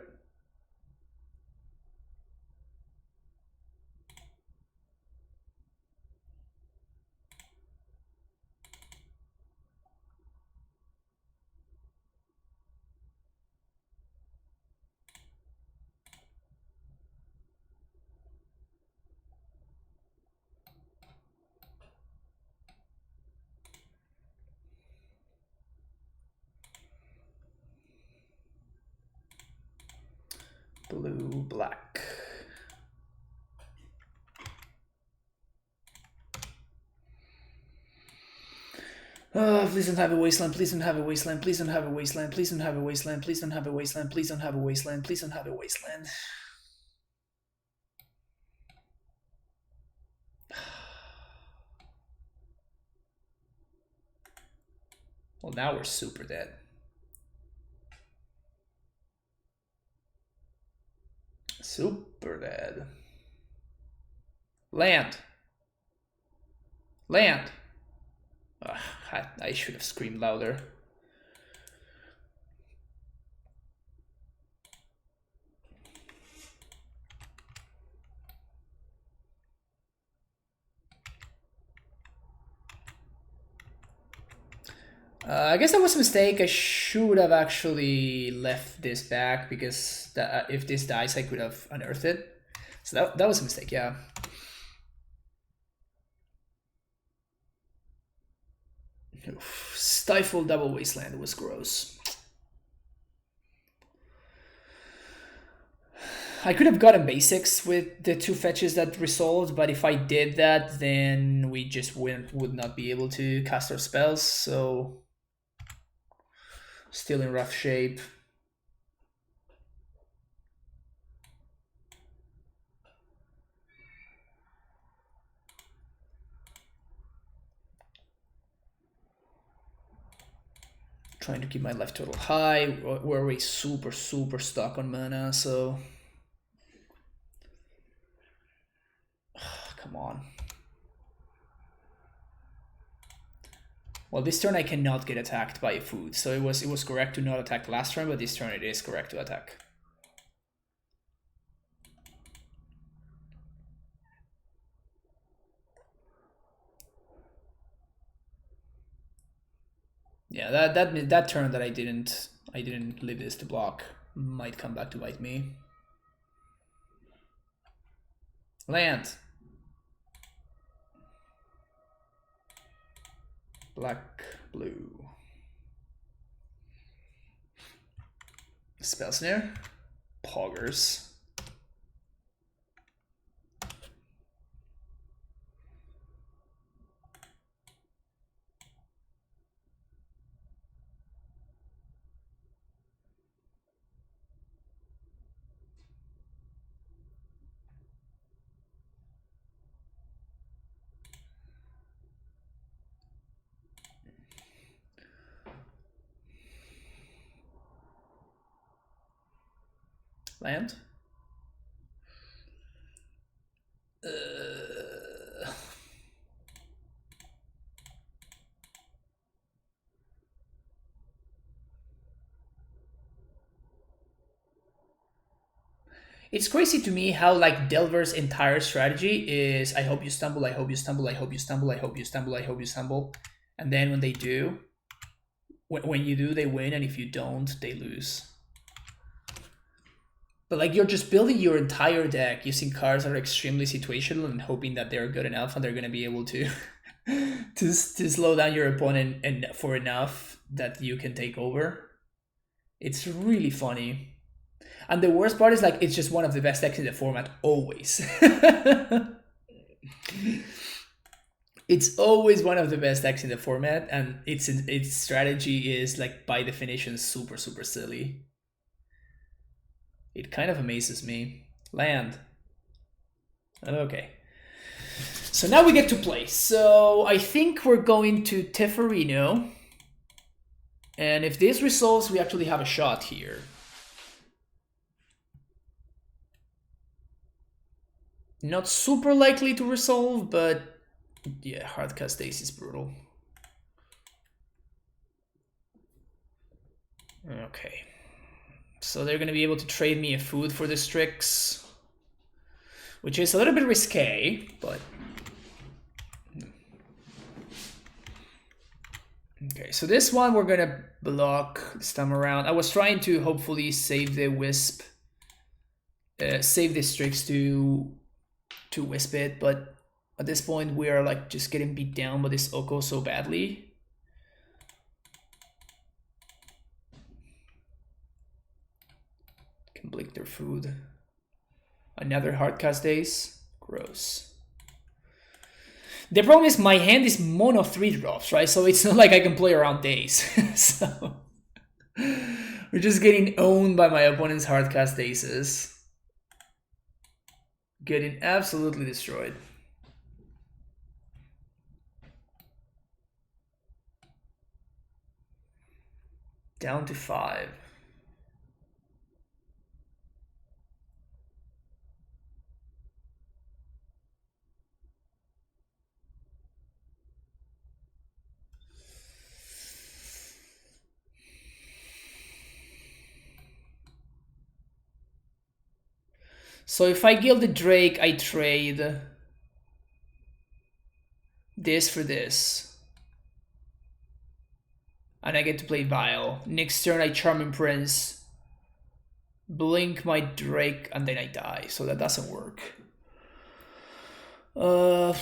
S1: Blue, black. Oh, please don't have a wasteland, please don't have a wasteland, please don't have a wasteland, please don't have a wasteland, please don't have a wasteland, please don't have a wasteland, please don't have a wasteland. Well, now we're super dead. Super dead. Land. Land. Ugh, I should have screamed louder. I guess that was a mistake. I should have actually left this back because if this dies, I could have unearthed it. So that was a mistake, yeah. Oof. Stifle double wasteland was gross. I could have gotten basics with the 2 fetches that resolved, but if I did that, then we just would not be able to cast our spells, so still in rough shape. Trying to keep my life total high. We're already super stuck on mana, so come on. Well, this turn I cannot get attacked by food, so it was correct to not attack last turn, but this turn it is correct to attack. Yeah, that turn that I didn't leave this to block might come back to bite me. Land. Black, blue. Spell Snare. Poggers. Land. It's crazy to me how like Delver's entire strategy is I hope you stumble, I hope you stumble, I hope you stumble, I hope you stumble, I hope you stumble. And then when they do, when you do, they win, and if you don't, they lose. But like you're just building your entire deck using cards that are extremely situational and hoping that they're good enough and they're gonna be able to to slow down your opponent and for enough that you can take over. It's really funny. And the worst part is like it's just one of the best decks in the format always. It's always one of the best decks in the format, and its strategy is like by definition super silly. It kind of amazes me. Land. Okay. So now we get to play. So I think we're going to Teferino. And if this resolves, we actually have a shot here. Not super likely to resolve, but yeah, Hardcast Days is brutal. Okay. So they're going to be able to trade me a food for the Strix, which is a little bit risque, but... Okay, so this one we're going to block this time around. I was trying to hopefully save the Wisp, save the Strix to Wisp it, but at this point we are like just getting beat down by this Oko so badly. Can blink their food. Another Hardcast Days. Gross. The problem is my hand is mono 3-drops, right? So it's not like I can play around Days. So we're just getting owned by my opponent's Hardcast Aces. Getting absolutely destroyed. Down to 5. So if I gild the Drake, I trade this for this. And I get to play Vial. Next turn I Charming Prince, blink my Drake, and then I die. So that doesn't work. I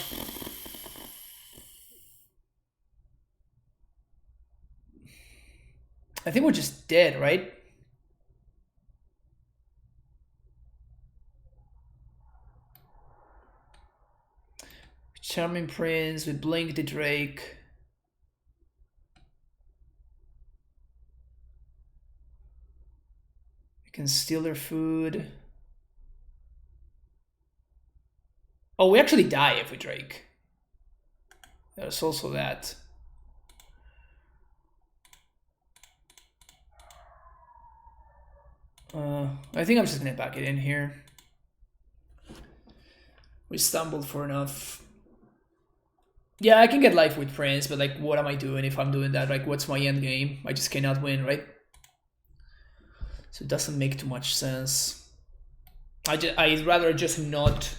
S1: think we're just dead, right? Charming Prince, we blink the Drake. We can steal their food. Oh, we actually die if we Drake. There's also that. I think I'm just gonna back it in here. We stumbled for enough. Yeah, I can get life with Prince, but like, what am I doing if I'm doing that? Like, what's my end game? I just cannot win, right? So it doesn't make too much sense. I'd rather just not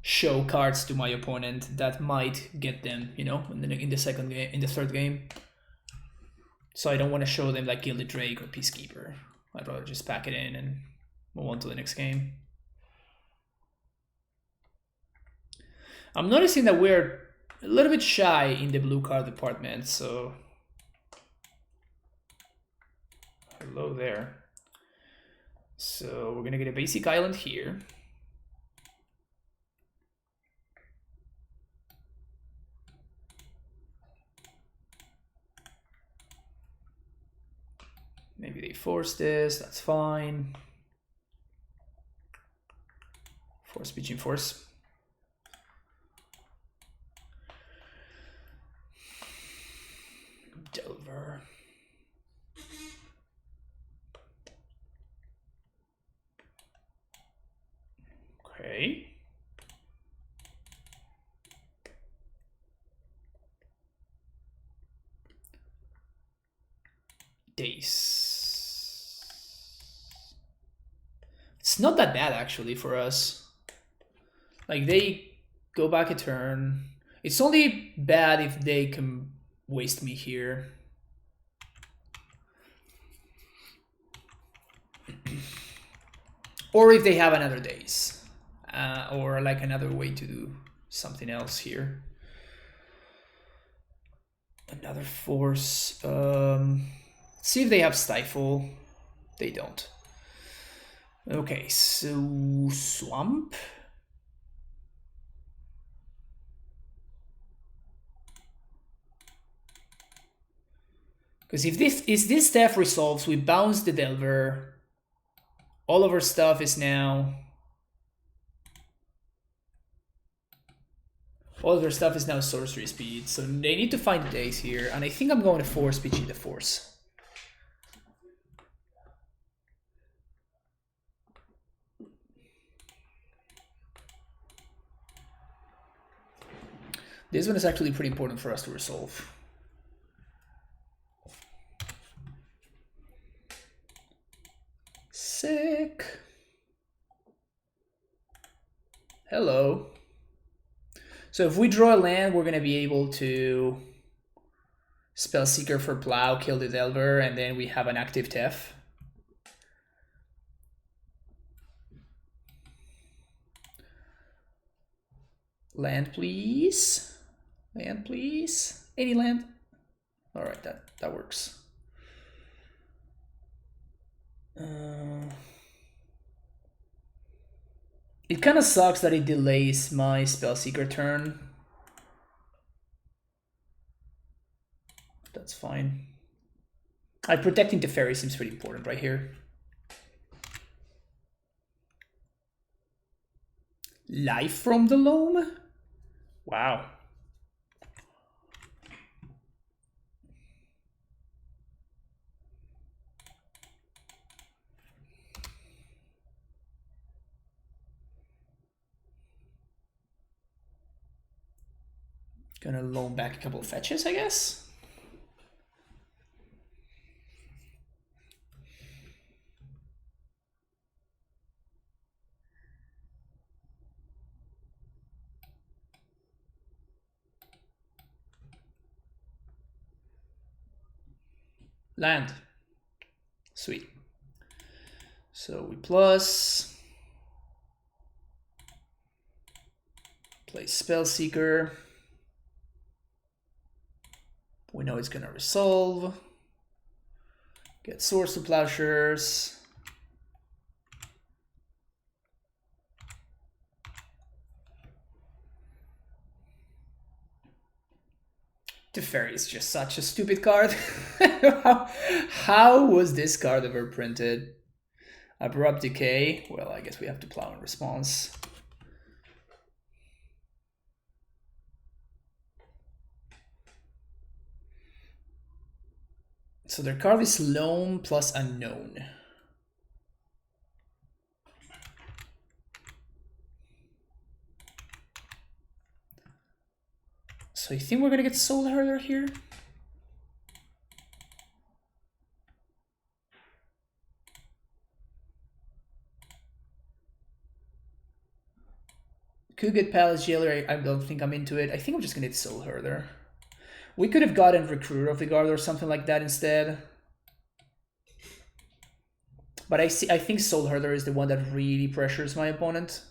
S1: show cards to my opponent that might get them, you know, in the second game, in the third game. So I don't want to show them like Gilded Drake or Peacekeeper. I'd rather just pack it in and move on to the next game. I'm noticing that we're a little bit shy in the blue card department, so... Hello there. So we're gonna get a basic island here. Maybe they force this, that's fine. Force Pigeon Force. Delver. Okay. Days. It's not that bad actually for us. Like they go back a turn. It's only bad if they can waste me here. Or if they have another daze. Or like another way to do something else here. Another force. See if they have stifle. They don't. Okay, so swamp. Because if this staff resolves, we bounce the Delver. All of our stuff is now. All of their stuff is now sorcery speed, so they need to find days here, and I think I'm going to force PG the Force. This one is actually pretty important for us to resolve. Sick. Hello. So if we draw a land, we're going to be able to Spellseeker for Plow, kill the Delver, and then we have an active Tef. Land, please. Land, please. Any land. All right, that works. It kind of sucks that it delays my Spellseeker turn. That's fine. Protecting Teferi seems pretty important right here. Life from the Loam? Wow. Gonna loan back a couple of fetches, I guess. Land. Sweet. So we plus. Play Spellseeker. We know it's gonna resolve. Get Swords to Plowshares. Teferi is just such a stupid card. How was this card ever printed? Abrupt Decay. Well, I guess we have to plow in response. So their card is Loam plus Unknown. So you think we're gonna get Soul Herder here? Could get Palace Jailer. I don't think I'm into it. I think I'm just gonna get Soul Herder. We could have gotten Recruiter of the Guard or something like that instead. But I think Soul Herder is the one that really pressures my opponent.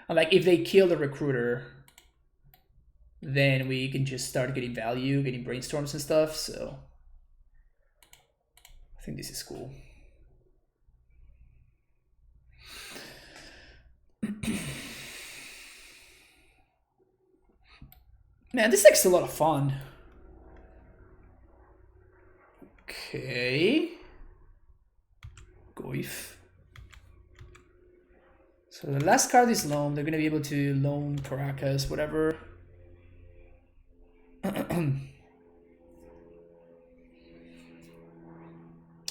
S1: And like if they kill the Recruiter, then we can just start getting value, getting brainstorms and stuff, so I think this is cool. Man, this deck's a lot of fun. Okay. Goif. So the last card is Loam. They're going to be able to loan Caracas, whatever.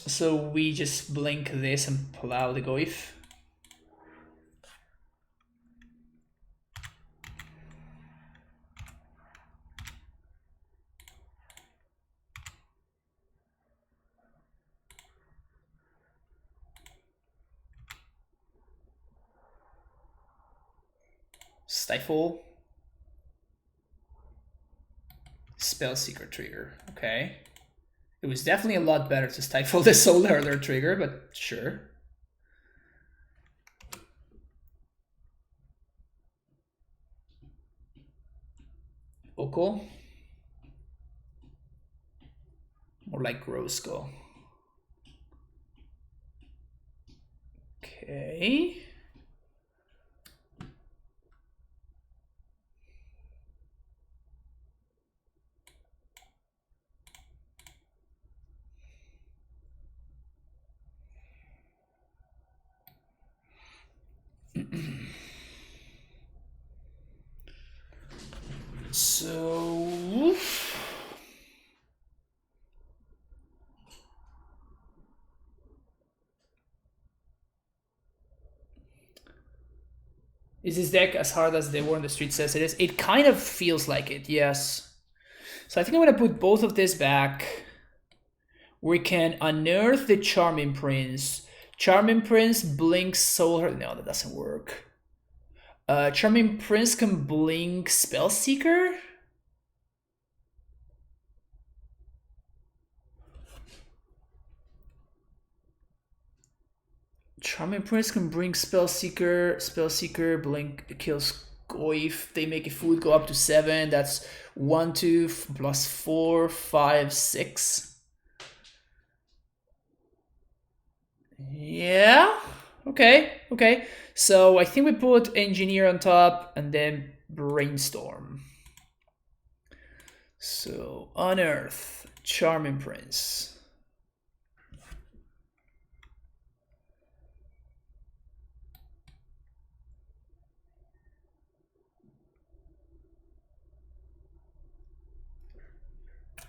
S1: So we just blink this and plow the Goif. Stifle. Spellseeker trigger. Okay. It was definitely a lot better to stifle the Soul Hurler trigger, but sure. Oko. More like Roscoe. Okay. So is this deck as hard as the War on the Street says it is? It kind of feels like it, yes. So I think I'm gonna put both of this back. We can unearth the Charming Prince. Charming Prince blinks Soul Hurler. No, that doesn't work. Charming Prince can blink Spellseeker. Charming Prince can bring Spellseeker. Spellseeker blink kills Goif. They make a food go up to 7. That's 1, 2 plus 4, 5, 6. Yeah. Okay. Okay. So I think we put Engineer on top and then Brainstorm. So Unearth, Charming Prince.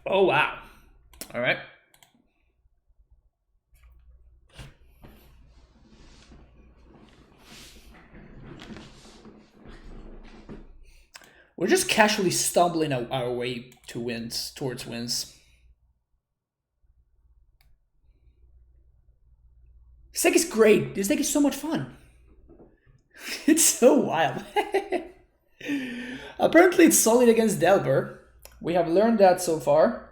S1: Oh wow. All right. We're just casually stumbling our way to wins, towards wins. This deck is great. This deck is so much fun. It's so wild. Apparently it's solid against Delver. We have learned that so far.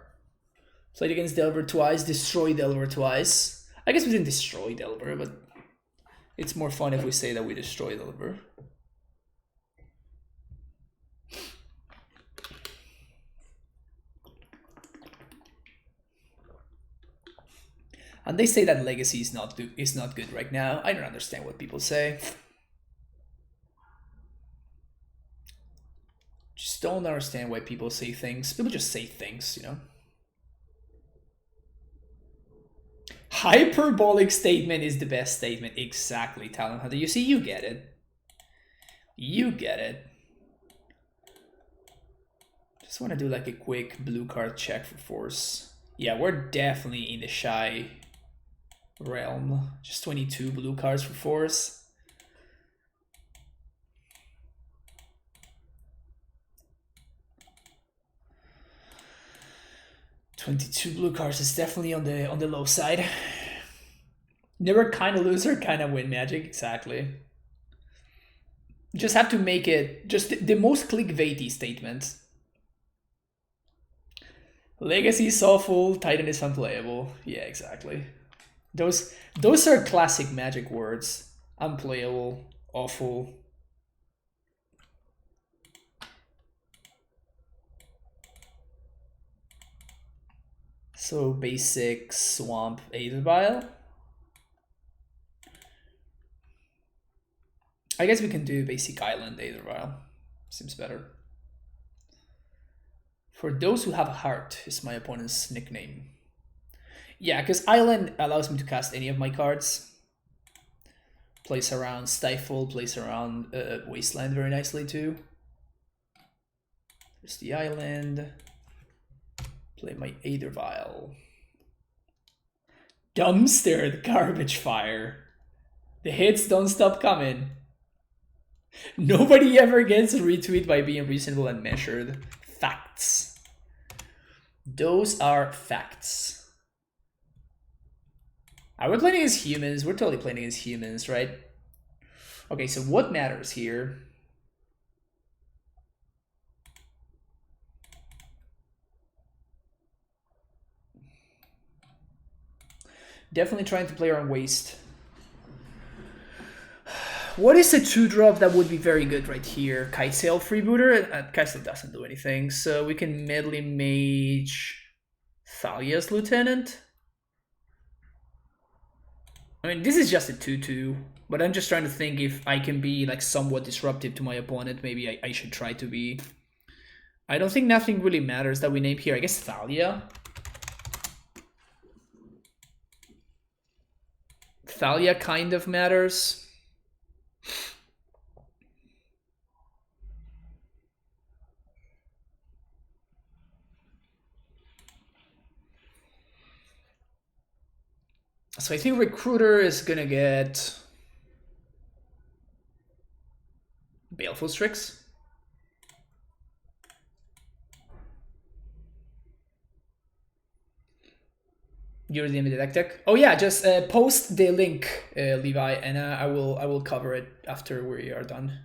S1: Played against Delver twice, destroyed Delver twice. I guess we didn't destroy Delver, but it's more fun if we say that we destroyed Delver. And they say that Legacy is not good right now. I don't understand what people say. Just don't understand why people say things. People just say things, you know. Hyperbolic statement is the best statement. Exactly, Talon Hunter. You see, you get it. You get it. Just want to do like a quick blue card check for force. Yeah, we're definitely in the shy realm. Just 22 blue cards for force. $22 blue cards is definitely on the low side. Never kind of loser, kind of win Magic. Exactly. Just have to make it just the most clickbaity statement. Legacy is awful, Titan is unplayable. Yeah, exactly. Those are classic Magic words. Unplayable, awful. So basic Swamp Esper Vial. I guess we can do basic Island Esper Vial. Seems better. For those who have a heart is my opponent's nickname. Yeah, because Island allows me to cast any of my cards. Plays around Stifle, plays around Wasteland very nicely too. There's the Island. Play my Esper Vial. Dumpster, the garbage fire. The hits don't stop coming. Nobody ever gets a retweet by being reasonable and measured. Facts. Those are facts. Are we playing against humans? We're totally playing against humans, right? Okay, so what matters here Definitely trying to play around waste. What is a 2-drop that would be very good right here? Kitesail Freebooter? Kitesail doesn't do anything, so we can medley mage Thalia's Lieutenant. I mean, this is just a 2-2, but I'm just trying to think if I can be like somewhat disruptive to my opponent. Maybe I should try to be. I don't think nothing really matters that we name here. I guess Thalia. Thalia kind of matters. So I think Recruiter is gonna get Baleful Strix. You're the deck. Oh yeah, just post the link, Levi, and I will cover it after we are done.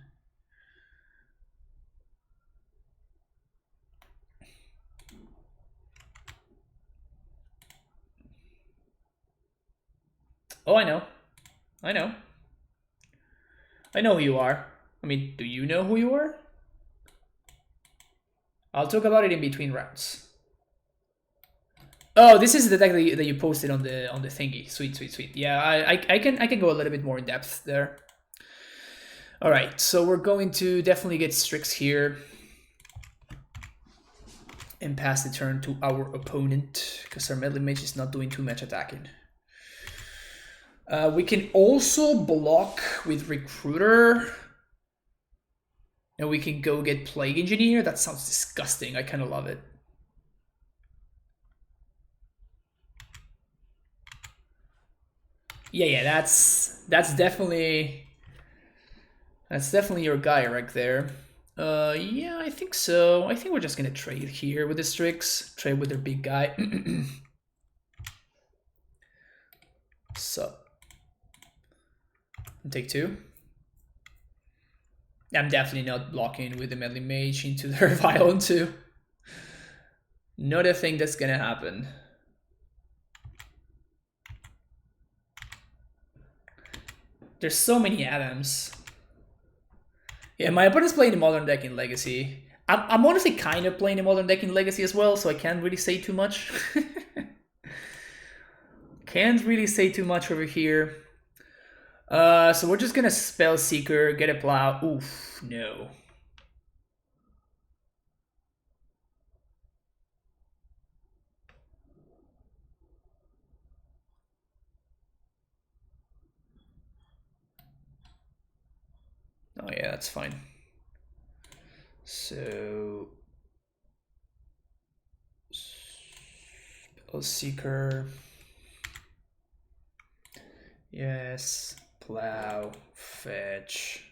S1: Oh, I know who you are. I mean, do you know who you are? I'll talk about it in between rounds. Oh, this is the deck that you posted on the thingy. Sweet. Yeah, I can go a little bit more in depth there. All right, so we're going to definitely get Strix here and pass the turn to our opponent because our medley mage is not doing too much attacking. We can also block with Recruiter. And we can go get Plague Engineer. That sounds disgusting. I kind of love it. Yeah, that's definitely your guy right there. Yeah, I think so. I think we're just gonna trade here with the Strix. Trade with their big guy. So, take 2. I'm definitely not blocking with the medley mage into their Violent 2. Not a thing that's gonna happen. There's so many Adams. Yeah, my opponent's playing the Modern deck in Legacy. I'm honestly kind of playing the Modern deck in Legacy as well, so I can't really say too much. Can't really say too much over here. So we're just gonna Spell Seeker, get a Plow. Oof, no. Oh yeah, that's fine. So Spell Seeker. Yes. Plow, fetch,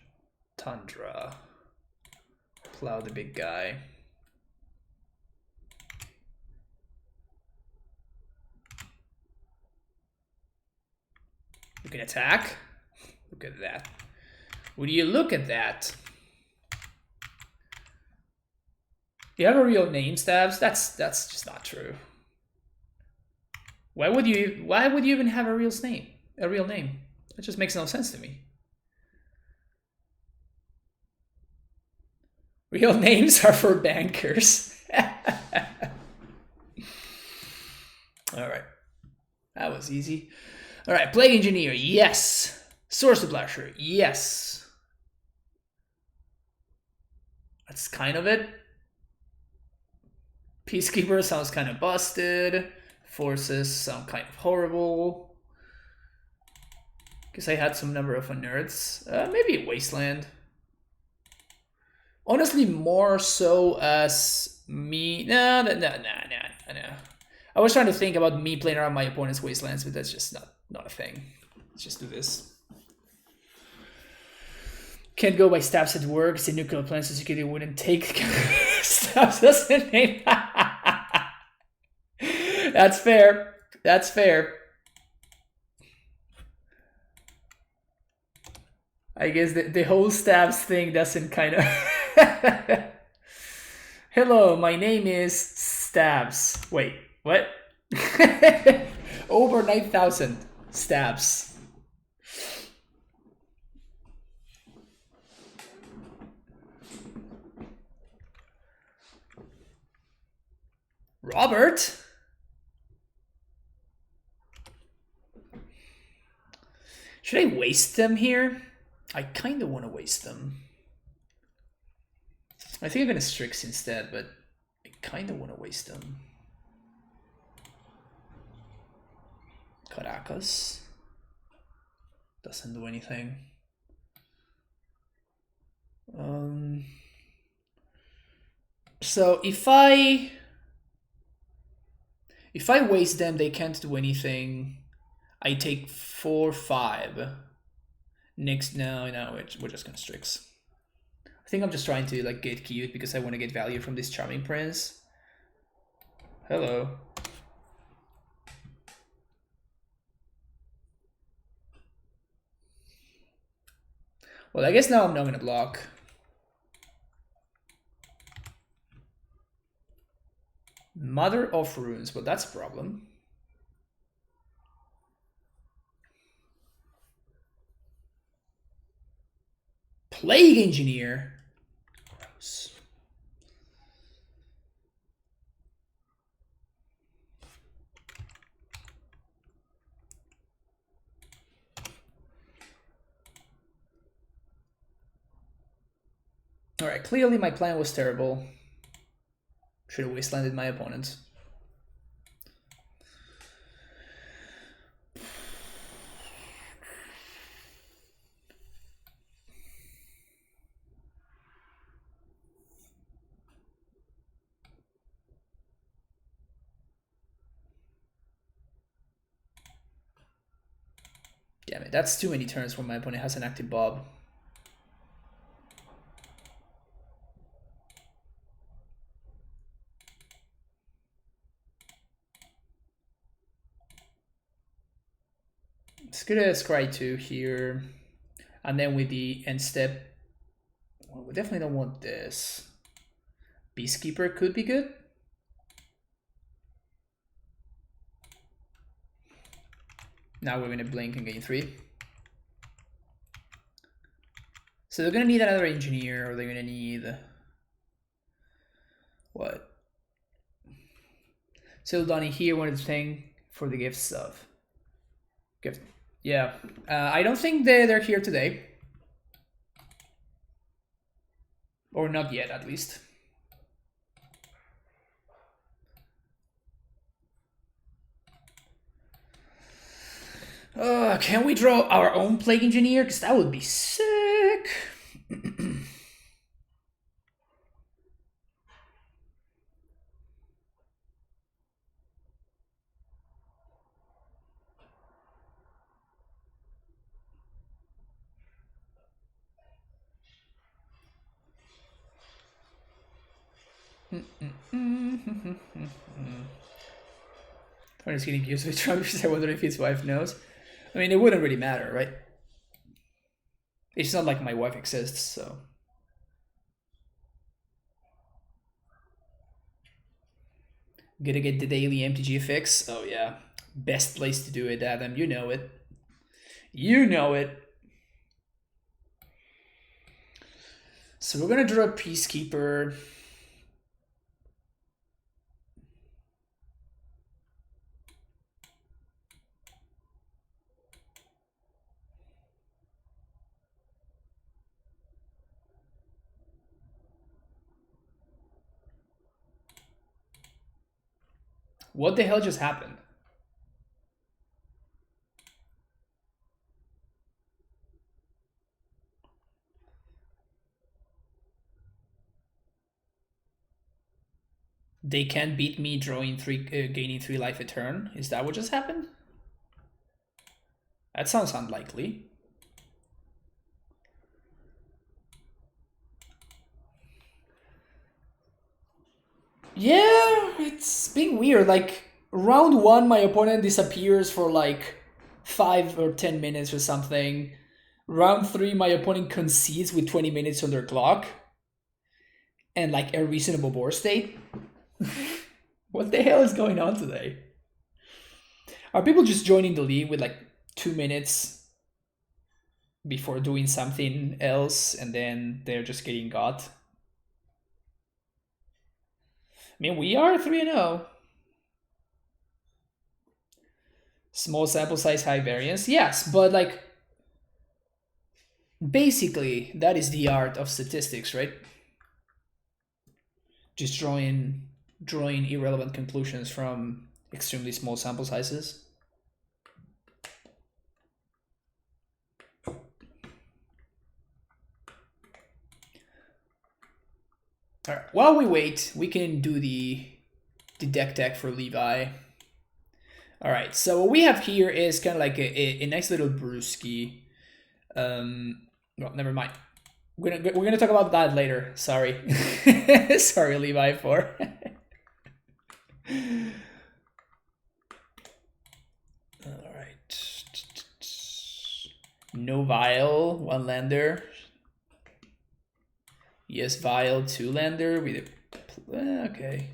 S1: Tundra. Plow the big guy. You can attack. Look at that. Would you look at that? You have a real name, Stabs? That's just not true. Why would you even have a real name? A real name? That just makes no sense to me. Real names are for bankers. Alright. That was easy. Alright, Plague Engineer, yes. Source Splasher, yes. That's kind of it. Peacekeeper sounds kind of busted. Forces sound kind of horrible. Guess I had some number of unearths. Maybe Wasteland. Honestly, more so as me. No. I was trying to think about me playing around my opponent's Wastelands, but that's just not a thing. Let's just do this. Can't go by Stabs at work. It's a nuclear plant, so security wouldn't take Stabs as a name. That's fair. That's fair. I guess the whole Stabs thing doesn't kind of... Hello, my name is Stabs. Wait, what? Over 9,000. Stabs. Robert? Should I waste them here? I kind of want to waste them. I think I'm going to Strix instead, but I kind of want to waste them. Caracas. Doesn't do anything. So if I waste them, they can't do anything. I take 4-5. Next, no, we're just gonna Strix. I think I'm just trying to like get cute because I want to get value from this Charming Prince. Hello. Well, I guess now I'm not gonna block. Mother of Runes, well, that's a problem. Plague Engineer. Gross. All right, clearly my plan was terrible. Should have wastelanded my opponent. Damn it, that's too many turns when my opponent has an active Bob. Let's get a Scry 2 here. And then with the end step, well, we definitely don't want this. Peacekeeper could be good. Now we're gonna blink and gain 3. So they're gonna need another engineer, or they're gonna need what? So Donnie here wanted to thank for the gifts of gift. Yeah, I don't think they're here today, or not yet, at least. Can we draw our own Plague Engineer? Because that would be sick. Tony's getting used to Trump because I wonder if his wife knows. I mean, it wouldn't really matter, right? It's not like my wife exists, so. Gonna get the daily MTG fix? Oh yeah. Best place to do it, Adam. You know it. You know it. So we're gonna draw a Peacekeeper. What the hell just happened? They can't beat me drawing 3, gaining 3 life a turn. Is that what just happened? That sounds unlikely. Yeah, it's being weird. Like, round 1, my opponent disappears for like 5 or 10 minutes or something. Round 3, my opponent concedes with 20 minutes on their clock. And like a reasonable board state. What the hell is going on today? Are people just joining the league with like 2 minutes before doing something else, and then they're just getting got. I mean, we are 3-0. Small sample size, high variance. Yes, but like basically that is the art of statistics, right? Just drawing irrelevant conclusions from extremely small sample sizes. All right. While we wait, we can do the deck tech for Levi. All right. So what we have here is kind of like a nice little brewski. Well, never mind. We're gonna talk about that later. Sorry, sorry, Levi for. All right. No Vial, 1-lander. Yes, Vial, 2-lander with a. Okay.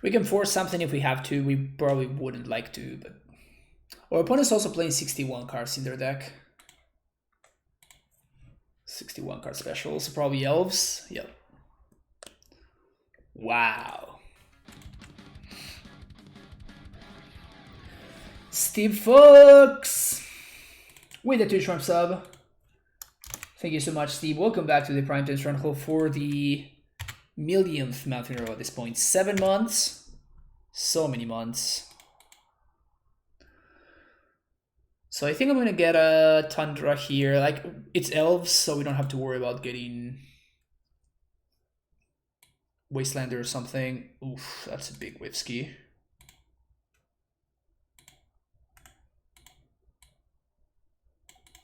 S1: We can force something if we have to. We probably wouldn't like to, but our opponent's also playing 61 cards in their deck. 61 card specials, so probably Elves. Yep. Wow. Steve Fox with the 2 Shrimp sub. Thank you so much, Steve. Welcome back to the Prime Time Stronghold for the millionth month in a row at this point. 7 months. So many months. So I think I'm gonna get a Tundra here. Like, it's Elves, so we don't have to worry about getting Wastelander or something. Oof, that's a big whiskey.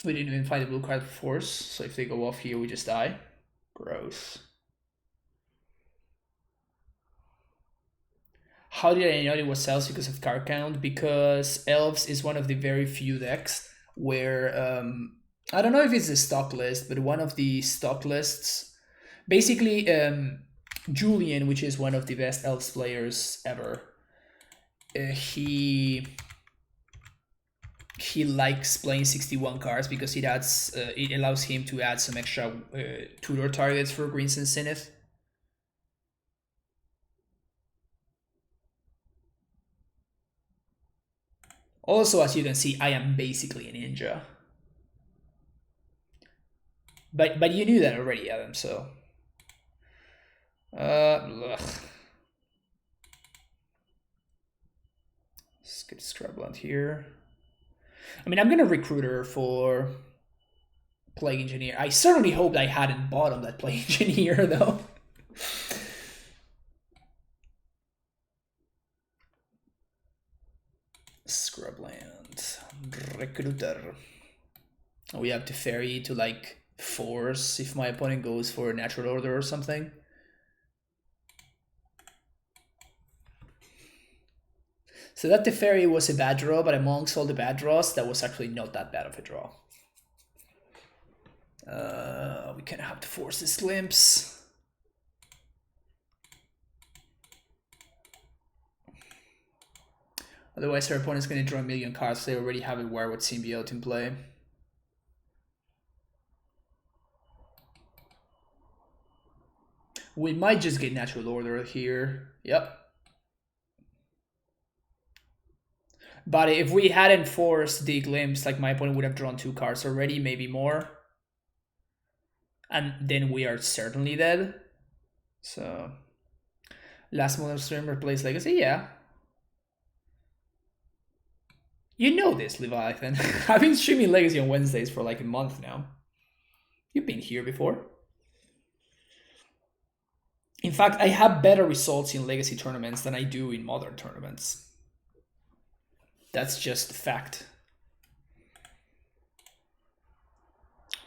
S1: We didn't even find a blue card force, so if they go off here, we just die. Gross. How did I know it was Elves? Because of card count? Because Elves is one of the very few decks where, I don't know if it's a stock list, but one of the stock lists, basically Julian, which is one of the best Elves players ever, he likes playing 61 cards because it adds, it allows him to add some extra tutor targets for Greens and Sinith. Also, as you can see, I am basically a ninja. But you knew that already, Adam, so. Ugh. Let's get Scrubland here. I mean, I'm gonna recruit her for Plague Engineer. I certainly hoped I hadn't bought on that Plague Engineer, though. Scrubland. Recruiter. We have to ferry to, like, force if my opponent goes for a natural order or something. So that Teferi was a bad draw, but amongst all the bad draws, that was actually not that bad of a draw. We can have to force this glimpse. Otherwise, our opponent's going to draw a million cards. They already have a Werewolf Symbiote in play. We might just get natural order here. Yep. But if we hadn't forced the glimpse, like my opponent would have drawn 2 cards already, maybe more. And then we are certainly dead. So, last modern streamer plays Legacy, yeah. You know this, Leviathan. I've been streaming Legacy on Wednesdays for like a month now. You've been here before. In fact, I have better results in Legacy tournaments than I do in Modern tournaments. That's just a fact.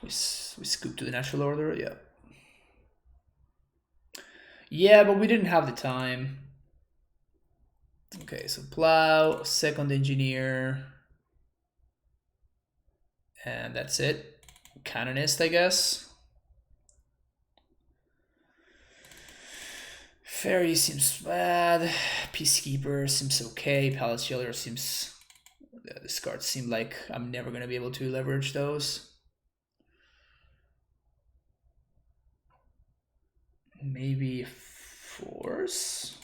S1: We scoop to the natural order, yeah. Yeah, but we didn't have the time. Okay, so plow, second engineer. And that's it. Canonist, I guess. Fairy seems bad. Peacekeeper seems okay. Palace Jailer seems... These cards seem like I'm never going to be able to leverage those. Maybe Force?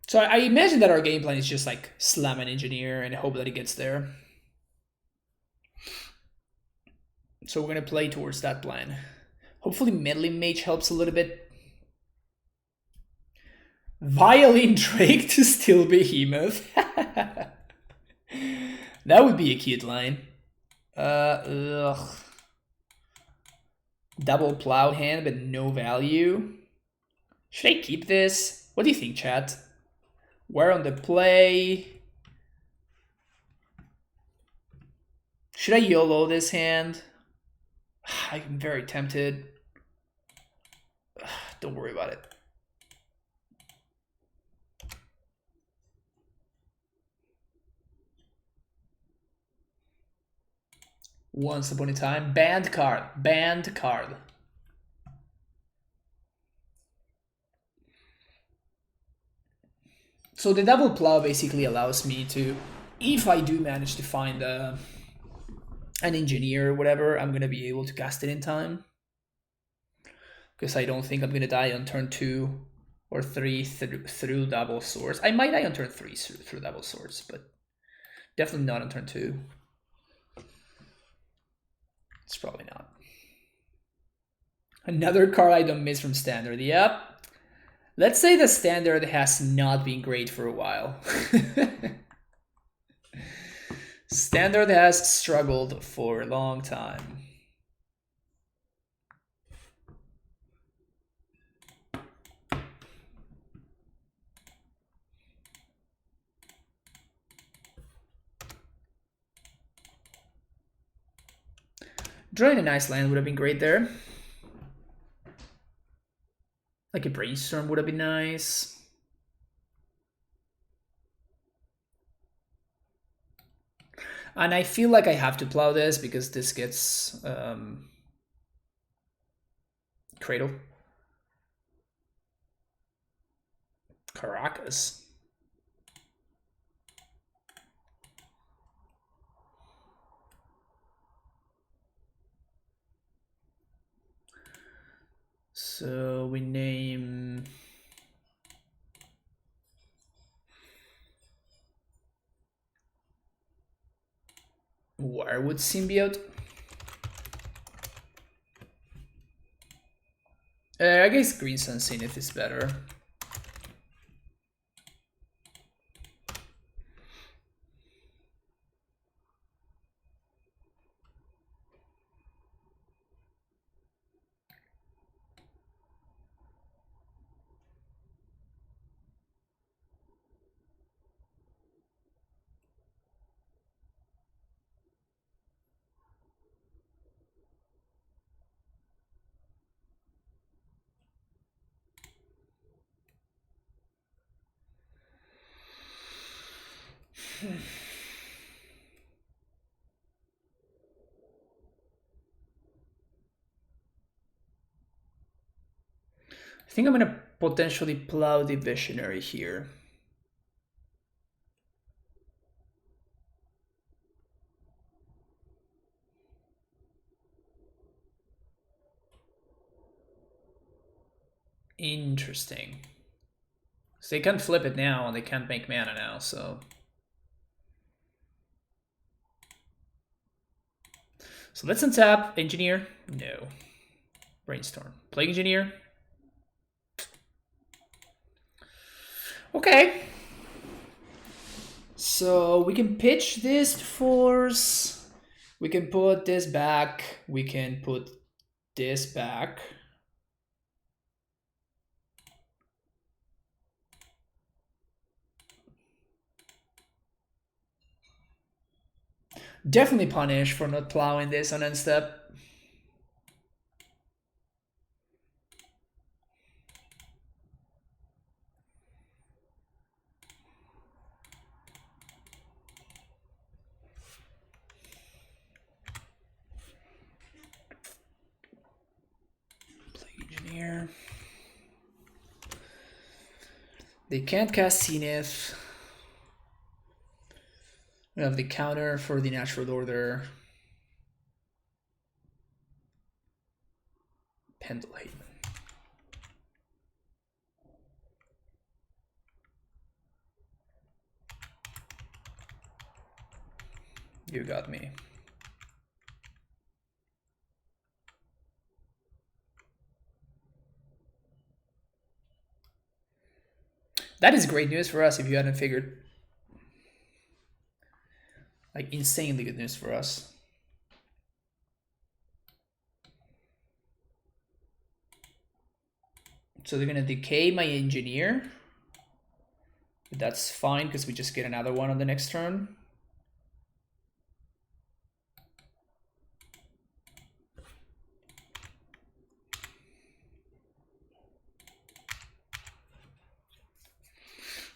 S1: So I imagine that our game plan is just like slam an engineer and hope that it gets there. So we're gonna play towards that plan. Hopefully meddling mage helps a little bit. Violin Drake to still Behemoth. That would be a cute line. Ugh. Double Plow Hand but no value. Should I keep this? What do you think, chat? We're on the play. Should I YOLO this hand? I'm very tempted. Don't worry about it. Once upon a time. Banned card. Banned card. So the double plow basically allows me to, if I do manage to find an engineer or whatever, I'm going to be able to cast it in time. Because I don't think I'm going to die on turn 2 or 3 through double swords. I might die on turn 3 through double swords, but definitely not on turn 2. It's probably not. Another card I don't miss from Standard. Yep. Let's say the Standard has not been great for a while. Standard has struggled for a long time. Drawing a nice land would have been great there. Like a brainstorm would have been nice. And I feel like I have to plow this because this gets Cradle. Caracas. So we name... Wirewood Symbiote. I guess Green Sun Zenith is better. I think I'm gonna potentially plow the Visionary here. Interesting. So they can't flip it now and they can't make mana now, so... So let's untap Engineer. No. Brainstorm. Plague Engineer. Okay. So we can pitch this to Force. We can put this back. We can put this back. Definitely punish for not plowing this on end step. They can't cast Zenith. We have the counter for the natural order. Pendelhaven. You got me. That is great news for us if you hadn't figured. Like, insanely good news for us. So they're gonna decay my engineer. But that's fine because we just get another one on the next turn.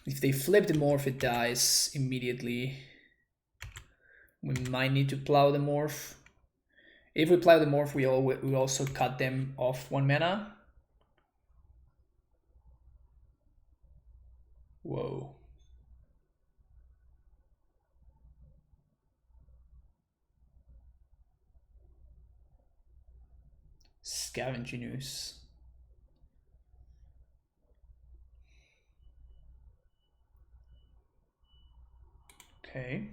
S1: If they flip the morph, it dies immediately. We might need to plow the morph. If we plow the morph, we also cut them off 1 mana. Whoa. Scavenging Ooze. Okay.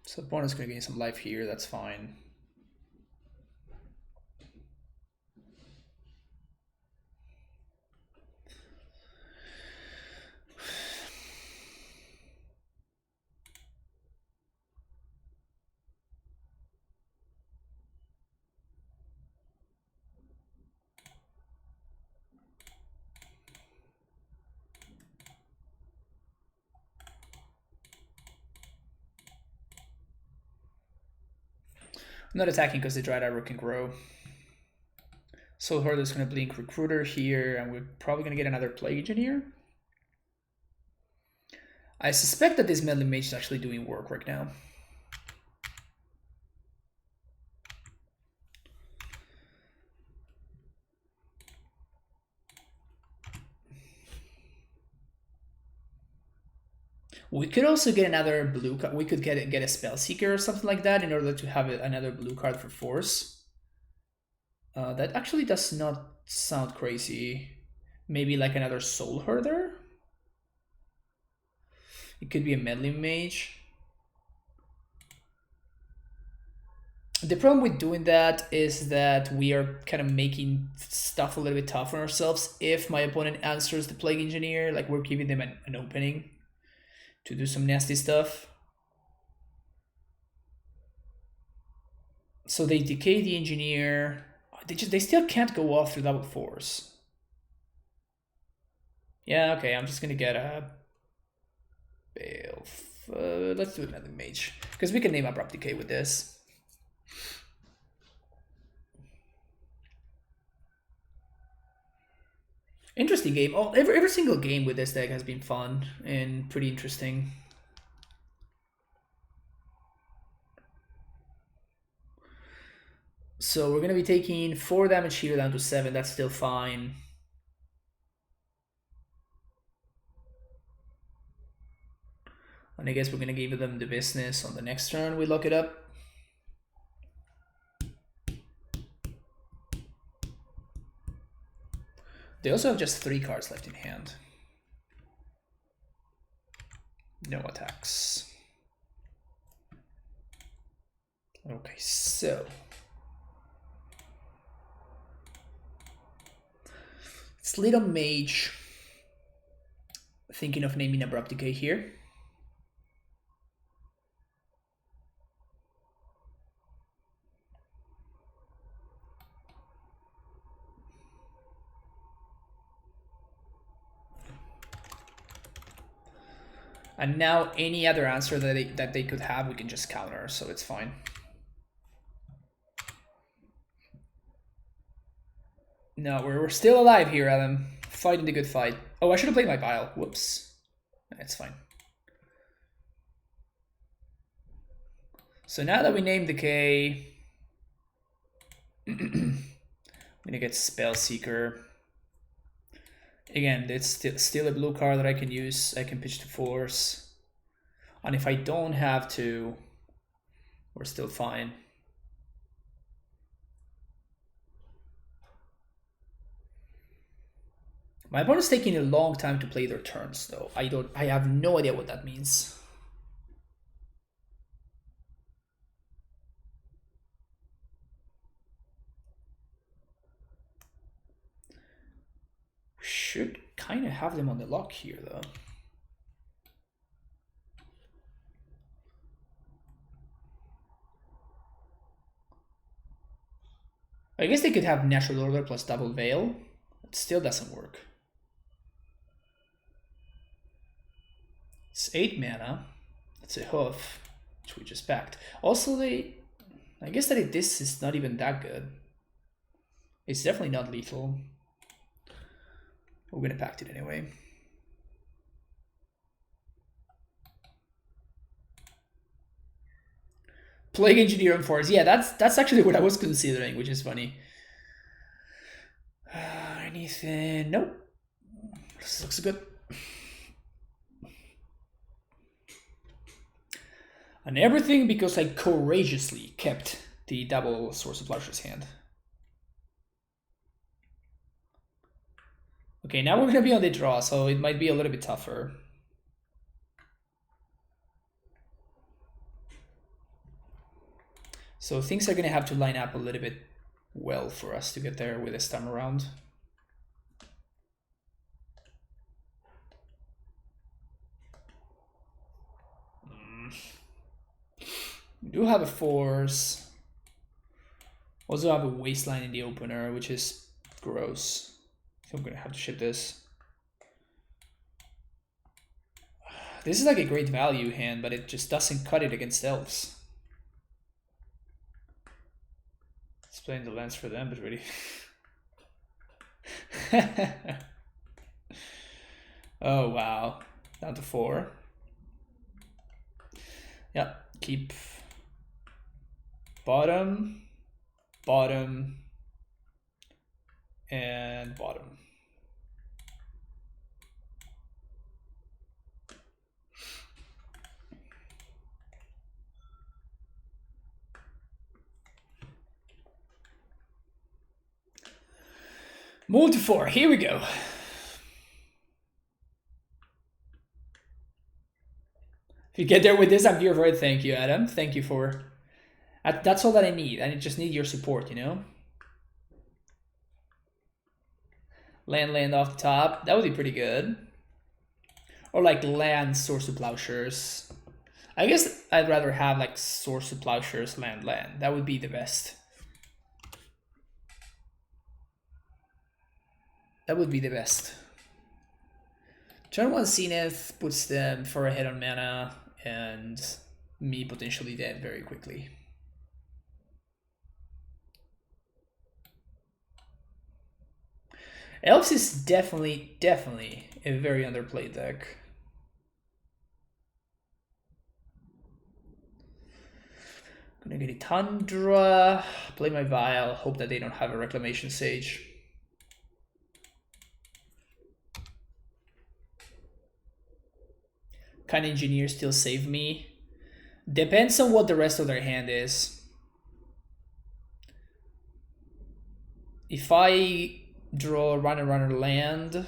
S1: So opponent's gonna gain some life here, that's fine. I'm not attacking because the Dryad Arrow can grow. Soul Herder's gonna blink Recruiter here, and we're probably gonna get another Plague Engineer. I suspect that this Meddling Mage is actually doing work right now. We could also get another blue card. We could get a Spellseeker or something like that in order to have another blue card for force. That actually does not sound crazy. Maybe like another Soul Herder? It could be a Meddling Mage. The problem with doing that is that we are kind of making stuff a little bit tough on ourselves. If my opponent answers the Plague Engineer, like we're giving them an opening to do some nasty stuff. So they decay the engineer. They still can't go off without force. Yeah, okay, I'm just gonna get a Bale. Let's do another mage because we can name Abrupt Decay with this. Interesting game. Oh, every single game with this deck has been fun and pretty interesting. So we're going to be taking 4 damage here down to 7. That's still fine. And I guess we're going to give them the business on the next turn. We lock it up. They also have just 3 cards left in hand. No attacks. Okay, so it's Little Mage. Thinking of naming Abrupt Decay here. And now any other answer that they could have, we can just counter, so it's fine. No, we're still alive here, Adam. Fighting the good fight. Oh, I should have played my Vial. Whoops. It's fine. So now that we named the K, I'm gonna get Spell Seeker. Again, it's still a blue card that I can use. I can pitch to force. And if I don't have to, we're still fine. My opponent's taking a long time to play their turns, though. I have no idea what that means. Should kind of have them on the lock here, though. I guess they could have Natural Order plus Double Veil. It still doesn't work. It's 8 mana. It's a hoof, which we just backed. Also, I guess that this is not even that good. It's definitely not lethal. We're gonna pact it anyway. Plague Engineer and Force. Yeah, that's actually what I was considering, which is funny. Anything? Nope. This looks good. And everything because I courageously kept the double Source of Plowshare's hand. Okay, now we're gonna be on the draw, so it might be a little bit tougher. So things are gonna have to line up a little bit well for us to get there with this time around. We do have a force. Also have a waistline in the opener, which is gross. So I'm gonna have to ship this. This is like a great value hand, but it just doesn't cut it against elves. It's playing the lens for them, but really. Oh wow, down to 4. Yeah, keep bottom, bottom, and bottom. Multi-4, here we go. If you get there with this, I'm here for it. Thank you, Adam. Thank you for... That's all that I need. I just need your support, you know? Land off the top. That would be pretty good. Or like land, Source of Plowshares. I guess I'd rather have like Source of Plowshares, land. That would be the best. That would be the best. Turn 1 Zenith puts them far ahead on mana and me potentially dead very quickly. Elves is definitely a very underplayed deck. Gonna get a Tundra, play my Vial, hope that they don't have a Reclamation Sage. Can Engineer still save me? Depends on what the rest of their hand is. If I draw runner land...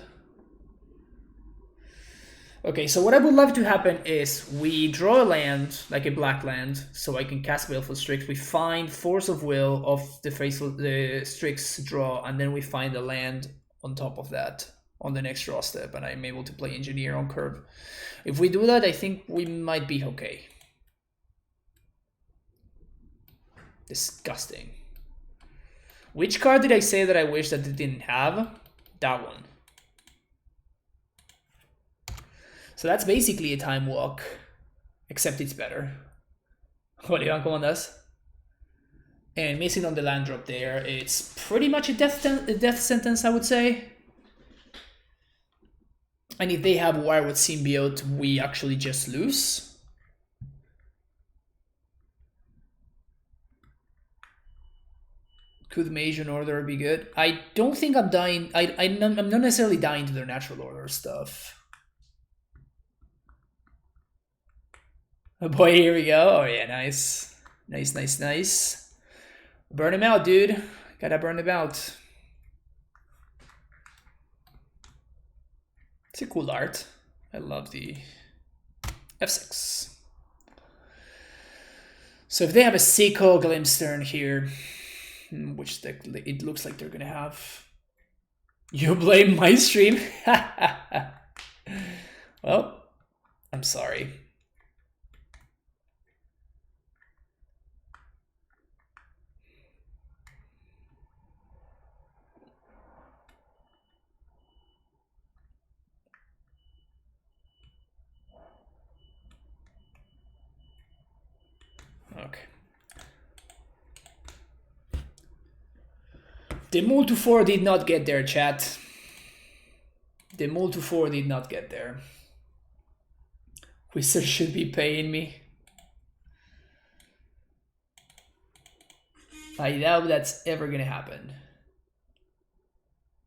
S1: Okay, so what I would love to happen is we draw a land, like a black land, so I can cast Baleful Strix. We find Force of Will of the Strix draw, and then we find a land on top of that on the next draw step, and I'm able to play Engineer on curve. If we do that, I think we might be okay. Disgusting. Which card did I say that I wish that it didn't have? That one. So that's basically a time walk, except it's better. Olivan, ¿cómo andas? And missing on the land drop there, it's pretty much a death sentence, I would say. And if they have Wirewood Symbiote, we actually just lose. Could Mage in Order be good? I don't think I'm dying. I'm not necessarily dying to their natural order stuff. Oh boy, here we go. Oh yeah, nice. Nice. Burn him out, dude. Gotta burn him out. It's a cool art. I love the F6. So if they have a Seiko Glimstern here, which it looks like they're gonna have, you blame my stream? Well, I'm sorry. Okay. The Mul to 4 did not get there, chat. The Mul to 4 did not get there. Wizard should be paying me. I doubt that's ever gonna happen.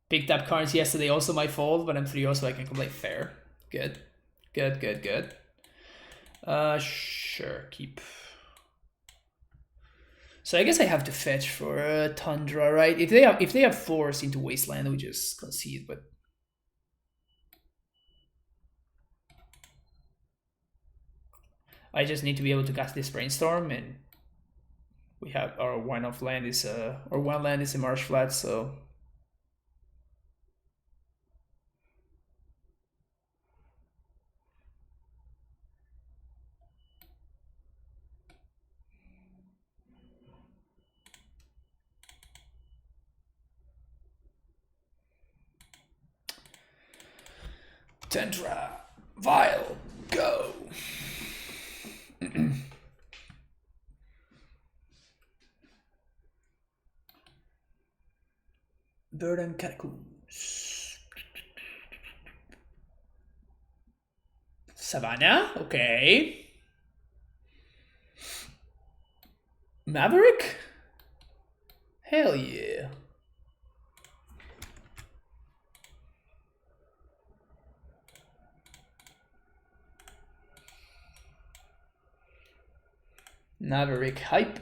S1: Picked up cards yesterday, also my fault, but I'm 3-0, so I can complain. Fair. Good. Sure, keep. So I guess I have to fetch for Tundra, right? If they have Force into Wasteland, we just concede, but I just need to be able to cast this Brainstorm, and we have our one land is a Marsh Flat, so Tundra, Vial, go. Verdant Catacombs. Savannah, okay. Maverick? Hell yeah. Maverick hype.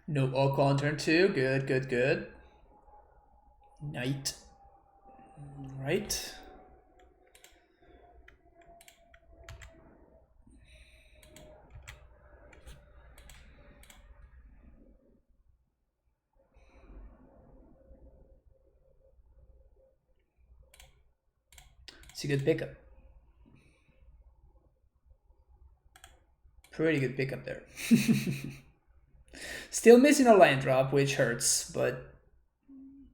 S1: No Oko on turn 2. Good. Knight. Right. It's a good pickup. Pretty good pickup there. Still missing a land drop, which hurts, but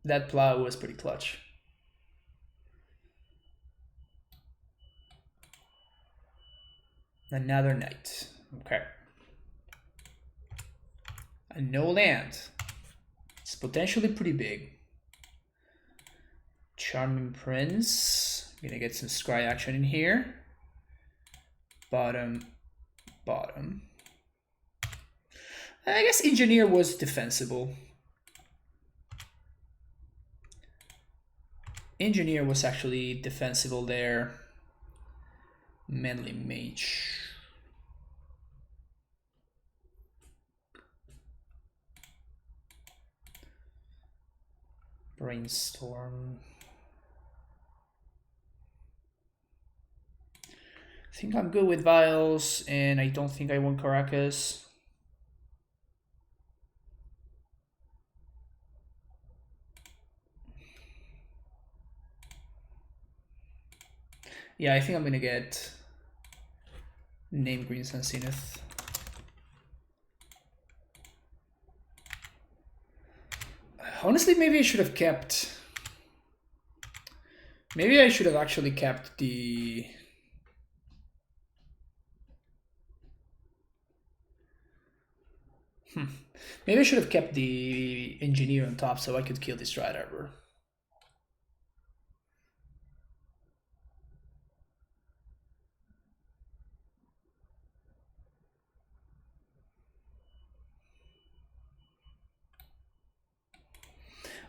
S1: that plow was pretty clutch. Another knight. Okay. And no land. It's potentially pretty big. Charming Prince. I'm gonna get some scry action in here. Bottom. I guess Engineer was defensible. Engineer was actually defensible there. Manly Mage. Brainstorm. I think I'm good with Vials, and I don't think I want Caracas. Yeah, I think I'm gonna get Name Green Sun Zenith. Honestly, maybe I should have kept Maybe I should have actually kept the... Maybe I should have kept the engineer on top so I could kill this Dryad Arbor.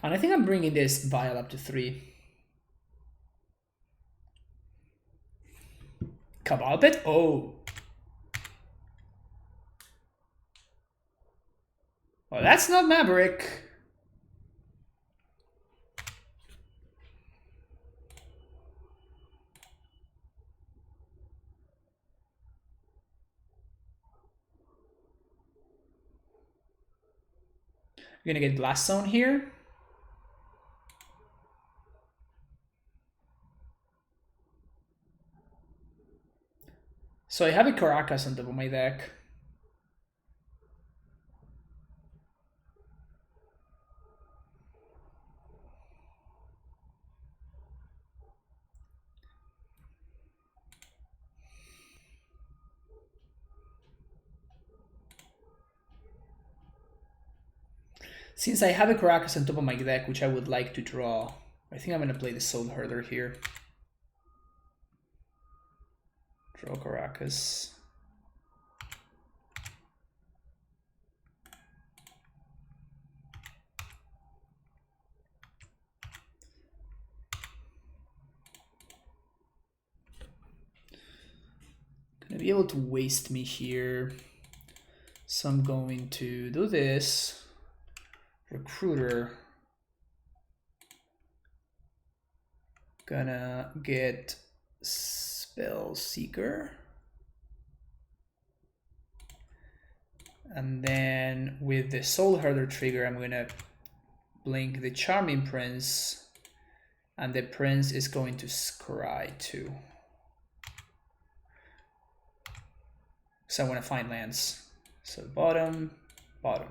S1: And I think I'm bringing this vial up to 3. Cabal Pit? Oh. Well, that's not Maverick. You're gonna get Blast Zone here. So I have a Caracas on top of my deck. Since I have a Caracas on top of my deck, which I would like to draw, I think I'm going to play the Soul Herder here. Draw Caracas. Gonna be able to waste me here. So I'm going to do this. Recruiter. Gonna get Spell Seeker. And then with the Soul Herder trigger, I'm gonna blink the Charming Prince. And the Prince is going to scry too. So I want to find lands. So bottom, bottom.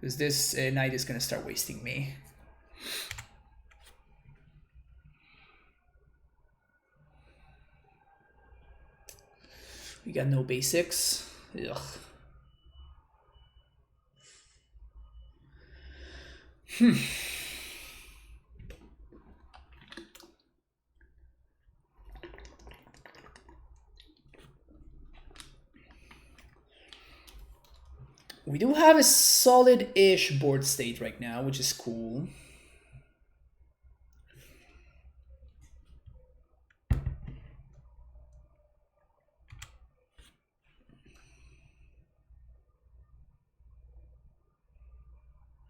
S1: Because this knight is going to start wasting me. We got no basics. Ugh. We do have a solid-ish board state right now, which is cool.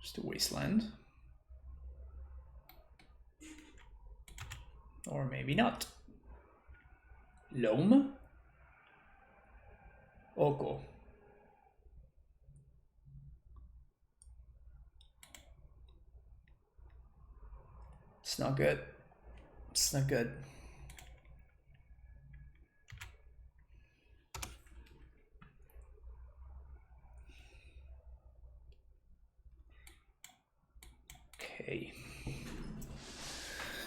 S1: Just a wasteland. Or maybe not. Loam? Oko. It's not good. It's not good. Okay.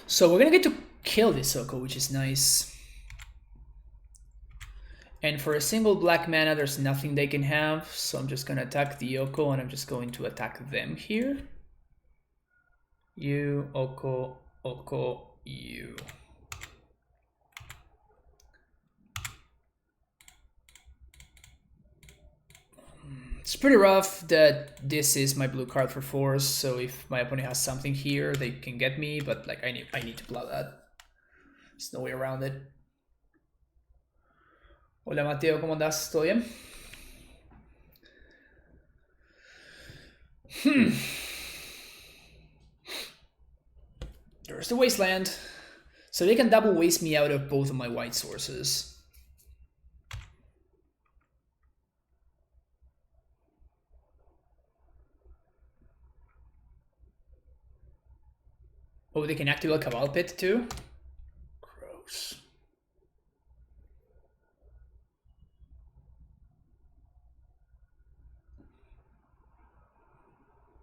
S1: So we're gonna get to kill this Oko, which is nice. And for a single black mana, there's nothing they can have. So I'm just gonna attack the Oko and I'm just going to attack them here. You, Oko, Oko, you. It's pretty rough that this is my blue card for force, so if my opponent has something here, they can get me, but like I need to blow that. There's no way around it. Hola Mateo, ¿cómo andas? ¿Todo bien? There's the wasteland. So they can double waste me out of both of my white sources. Oh, they can activate Cabal Pit too? Gross.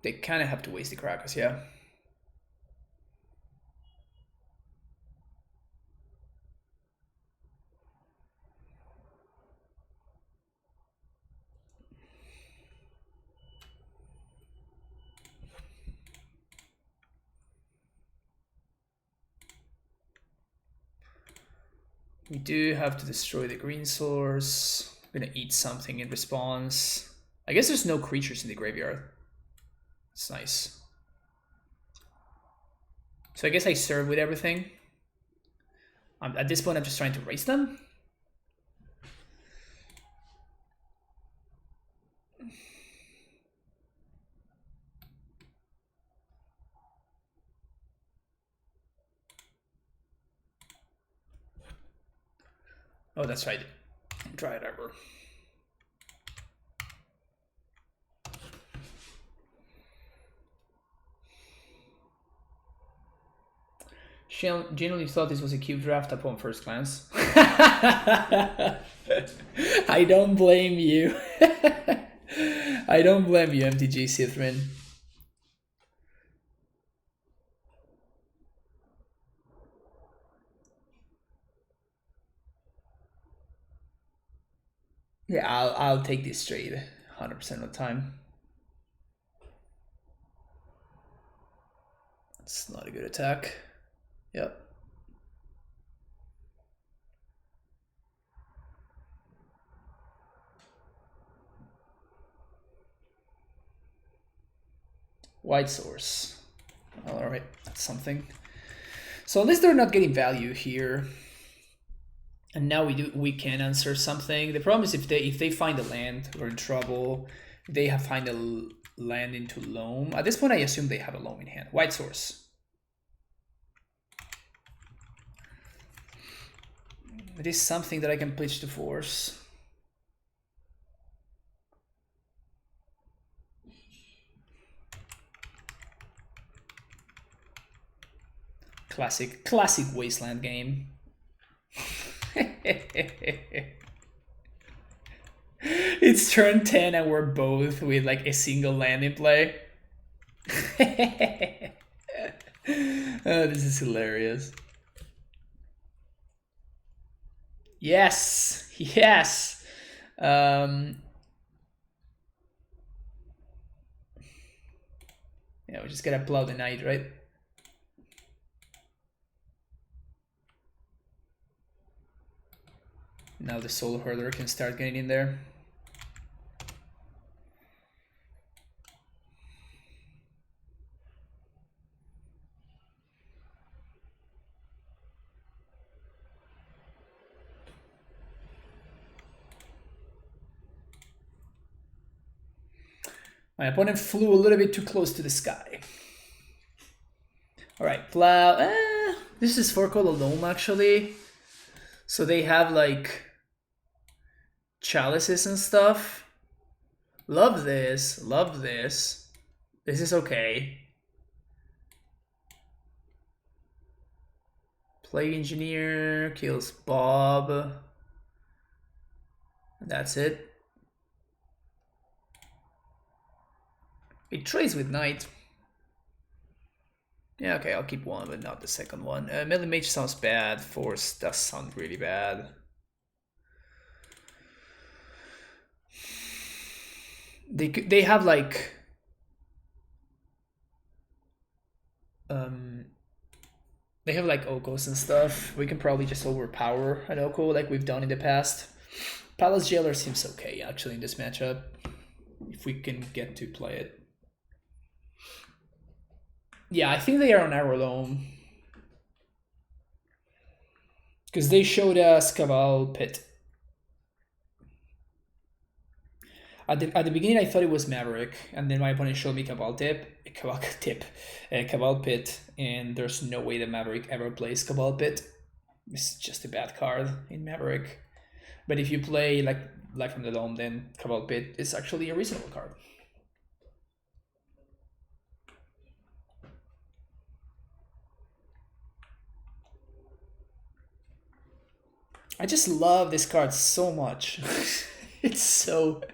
S1: They kind of have to waste the Caracas, yeah. We do have to destroy the green source. I'm gonna eat something in response. I guess there's no creatures in the graveyard. It's nice. So I guess I serve with everything. At this point, I'm just trying to race them. Oh, that's right. Try it over. Genuinely thought this was a cube draft upon first glance. I don't blame you. I don't blame you, MTG Sithrin. Yeah, I'll take this trade 100% of the time. It's not a good attack. Yep. White source. All right, that's something. So at least they're not getting value here. And now we can answer something. The problem is if they find a land, we're in trouble. If they find a land into Loam. At this point, I assume they have a Loam in hand. White source. It is something that I can pitch to force. Classic wasteland game. It's turn 10 and we're both with like a single land in play. Oh, this is hilarious. Yes, yes. Yeah, we just gotta plow the night, right? Now the soul hurler can start getting in there. My opponent flew a little bit too close to the sky. All right, plow. This is for Loam actually. So they have like chalices and stuff. Love this. Love this. This is okay. Plague Engineer kills Bob. And that's it. It trades with Knight. Yeah, okay, I'll keep one, but not the second one. Melee Mage sounds bad. Force does sound really bad. They have like they have like Okos and stuff. We can probably just overpower an Oko like we've done in the past. Palace Jailer seems okay actually in this matchup if we can get to play it. Yeah, I think they are on our Loam. Because they showed us Cabal Pit. At the beginning, I thought it was Maverick, and then my opponent showed me Cabal Pit, and there's no way that Maverick ever plays Cabal Pit. It's just a bad card in Maverick. But if you play like Life from the Loam, then Cabal Pit is actually a reasonable card. I just love this card so much. it's so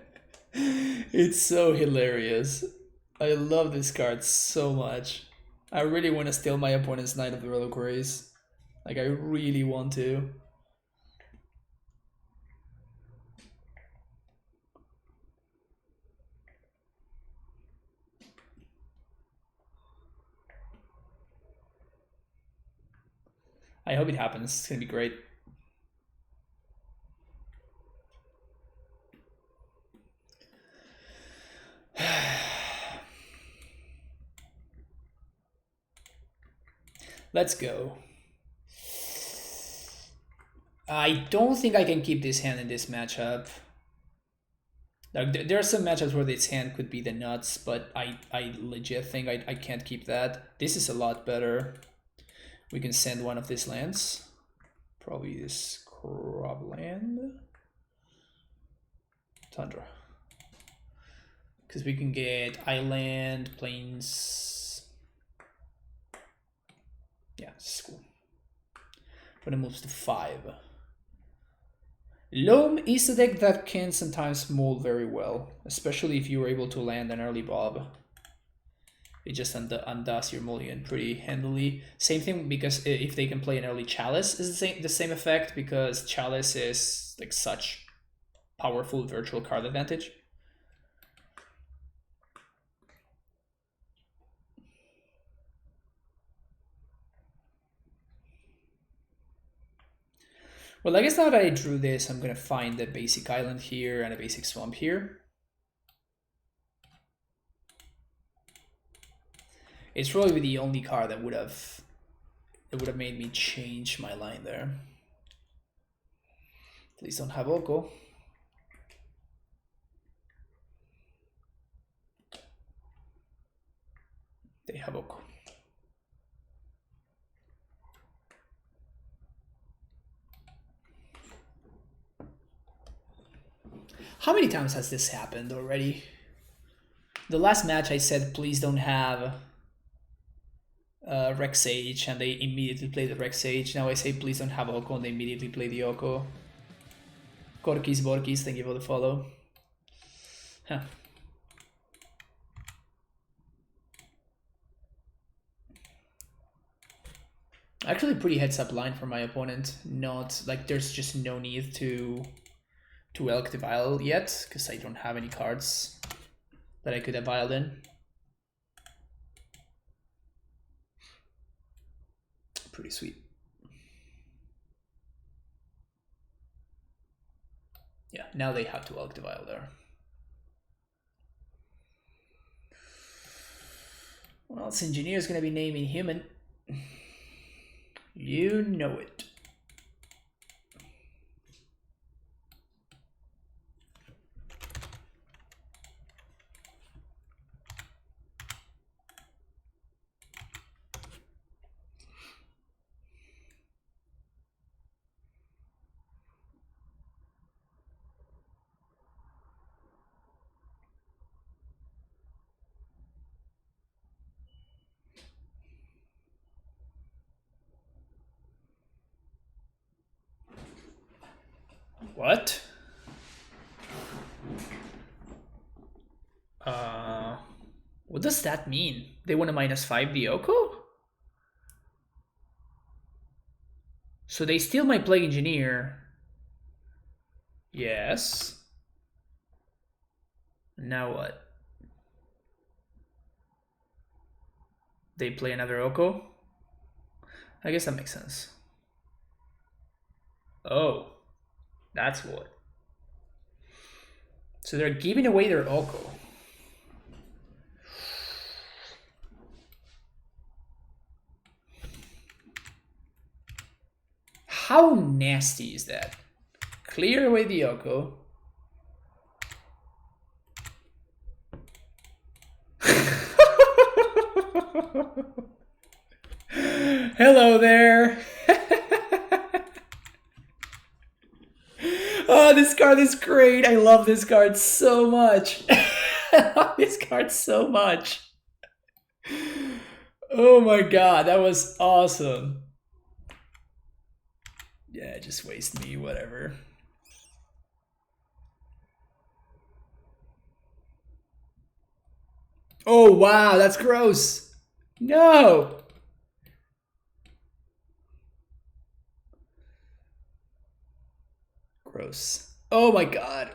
S1: hilarious. I love this card so much. I really want to steal my opponent's Knight of the Reliquaries. Like, I really want to. I hope it happens. It's gonna be great. Let's go. I don't think I can keep this hand in this matchup. Like, there are some matchups where this hand could be the nuts, but I legit think I can't keep that. This is a lot better. We can send one of these lands. Probably this Cropland. Tundra. Because we can get island, plains. Yeah, this is cool. When it moves to 5. Loam is a deck that can sometimes mold very well, especially if you were able to land an early Bob. It just undoes your mulligan pretty handily. Same thing because if they can play an early Chalice, is the same effect because Chalice is like such powerful virtual card advantage. Well, I guess now that I drew this, I'm gonna find a basic island here and a basic swamp here. It's probably the only card that would have made me change my line there. Please don't have Oko. They have Oko. How many times has this happened already? The last match I said please don't have Rex Sage, and they immediately play the Rex Sage. Now I say please don't have Oko, and they immediately play the Oko. Korkis Borkis, thank you for the follow. Huh. Actually, pretty heads up line for my opponent. Not like there's just no need to Elk the Vial yet, because I don't have any cards that I could have vialed in. Pretty sweet. Yeah, now they have to Elk the Vial there. Well, this engineer is going to be naming human. You know it. What? What does that mean? They want to -5 the Oko? So they steal my Plague Engineer. Yes. Now what? They play another Oko? I guess that makes sense. Oh. That's what. So they're giving away their Oko. How nasty is that? Clear away the Oko. Hello there. Oh, this card is great. I love this card so much. I love this card so much. Oh my god, that was awesome. Yeah, just waste me, whatever. Oh wow, that's gross. No. Gross. Oh my god.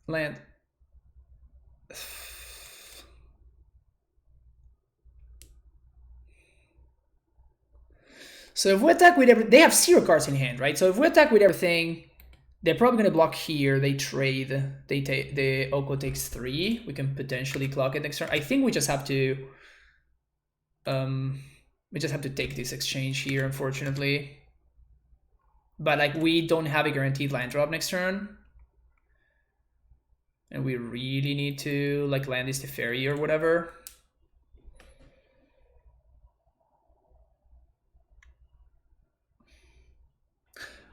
S1: Land. So if we attack with everything, they have 0 cards in hand, right? So if we attack with everything, They're probably gonna block here. They trade. They take the Oko takes 3. We can potentially clock it next turn. I think we just have to. We just have to take this exchange here, unfortunately. But like we don't have a guaranteed land drop next turn, and we really need to like land this Teferi or whatever.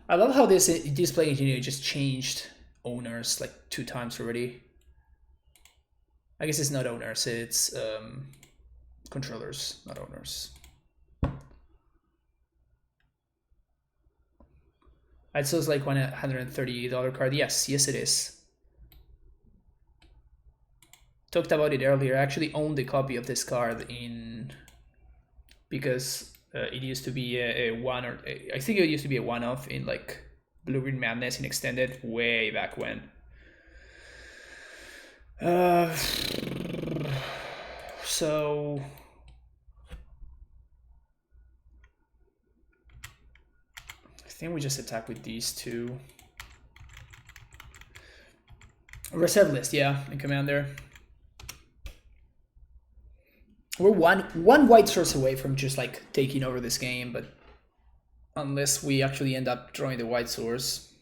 S1: I love how this play engineer just changed owners like 2 times already. I guess it's not owners, it's controllers, not owners. I'd say it's like $130 card. Yes, yes it is. Talked about it earlier. I actually owned a copy of this card because it used to be a one, or I think it used to be a one-off in like Blue-Green Madness in Extended way back when. So I think we just attack with these 2. Reserve list, yeah, in Commander. We're one white source away from just like taking over this game, but unless we actually end up drawing the white source.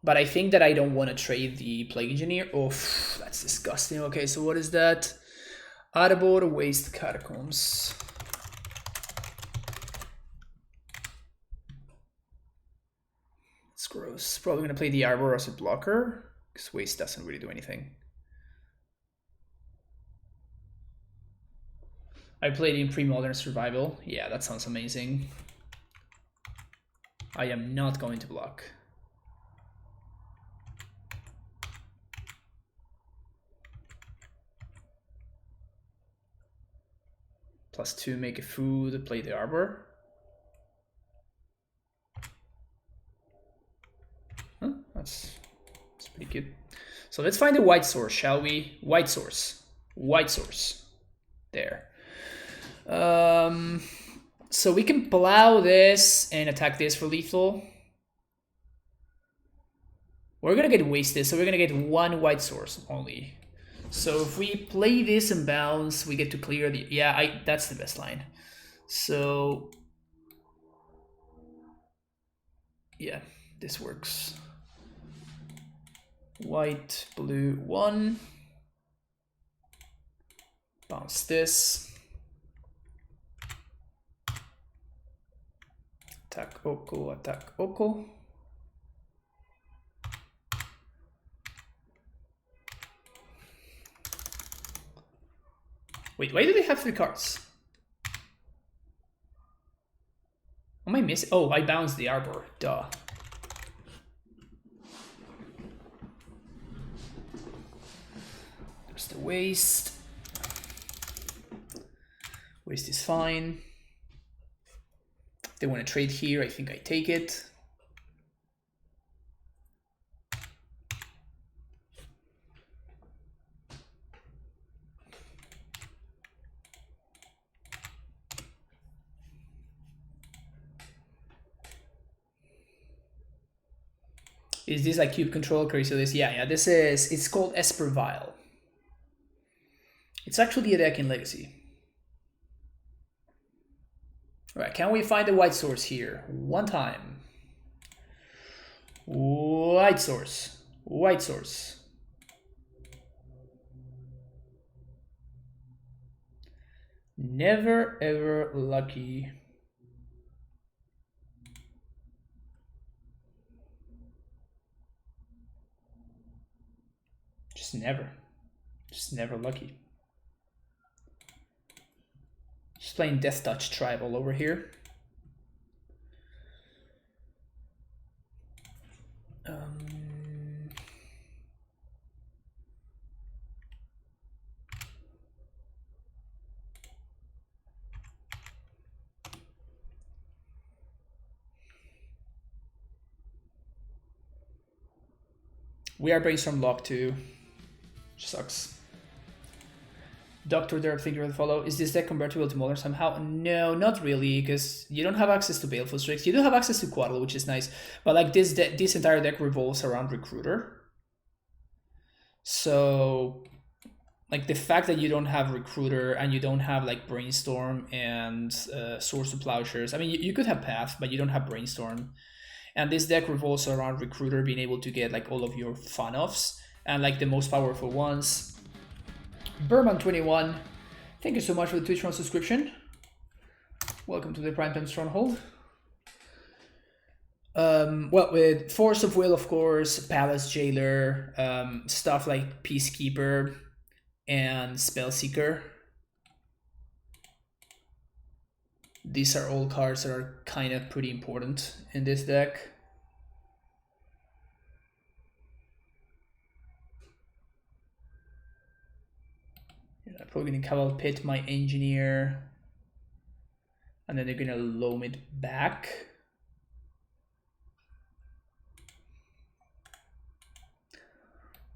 S1: But I think that I don't want to trade the Plague Engineer. Oh, that's disgusting. Okay, so what is that? Arbor Waste Catacombs. It's gross. Probably going to play the Arbor as a blocker, because Waste doesn't really do anything. I played in Pre-Modern Survival. Yeah, that sounds amazing. I am not going to block. +2, make a food, play the Arbor. Huh, that's pretty good. So let's find the white source, shall we? White source. White source. There. So we can plow this and attack this for lethal. We're gonna get wasted, so we're gonna get 1 white source only. So if we play this and bounce, we get to clear the... Yeah, that's the best line. So... yeah, this works. White, blue, 1. Bounce this. Attack Oko, attack Oko. Wait, why do they have 3 cards? Am I missing? Oh, I bounced the Arbor. Duh. There's the Waste. Waste is fine. If they want to trade here, I think I take it. Is this like cube control crazy? This, yeah, this is, it's called Esper Vial. It's actually a deck in Legacy. All right, can we find the white source here? 1 time. White source. White source. Never ever lucky. Just never lucky. Just playing Death Touch Tribal over here. We are Brainstorm locked too. Sucks. Dr. Derek, thank you for the follow. Is this deck convertible to Modern somehow? No, not really, because you don't have access to Baleful Strix. You do have access to Quaddle, which is nice, but like this entire deck revolves around Recruiter. So, like the fact that you don't have Recruiter and you don't have like Brainstorm and Swords to Plowshares. I mean, you could have Path, but you don't have Brainstorm. And this deck revolves around Recruiter being able to get like all of your fun-offs and like the most powerful ones. Berman21, thank you so much for the Twitch Prime subscription. Welcome to the Primetime Stronghold. Well, with Force of Will, of course, Palace Jailer, stuff like Peacekeeper and Spellseeker. These are all cards that are kind of pretty important in this deck. I'm probably going to Cabal Pit my Engineer, and then they're going to Loam it back.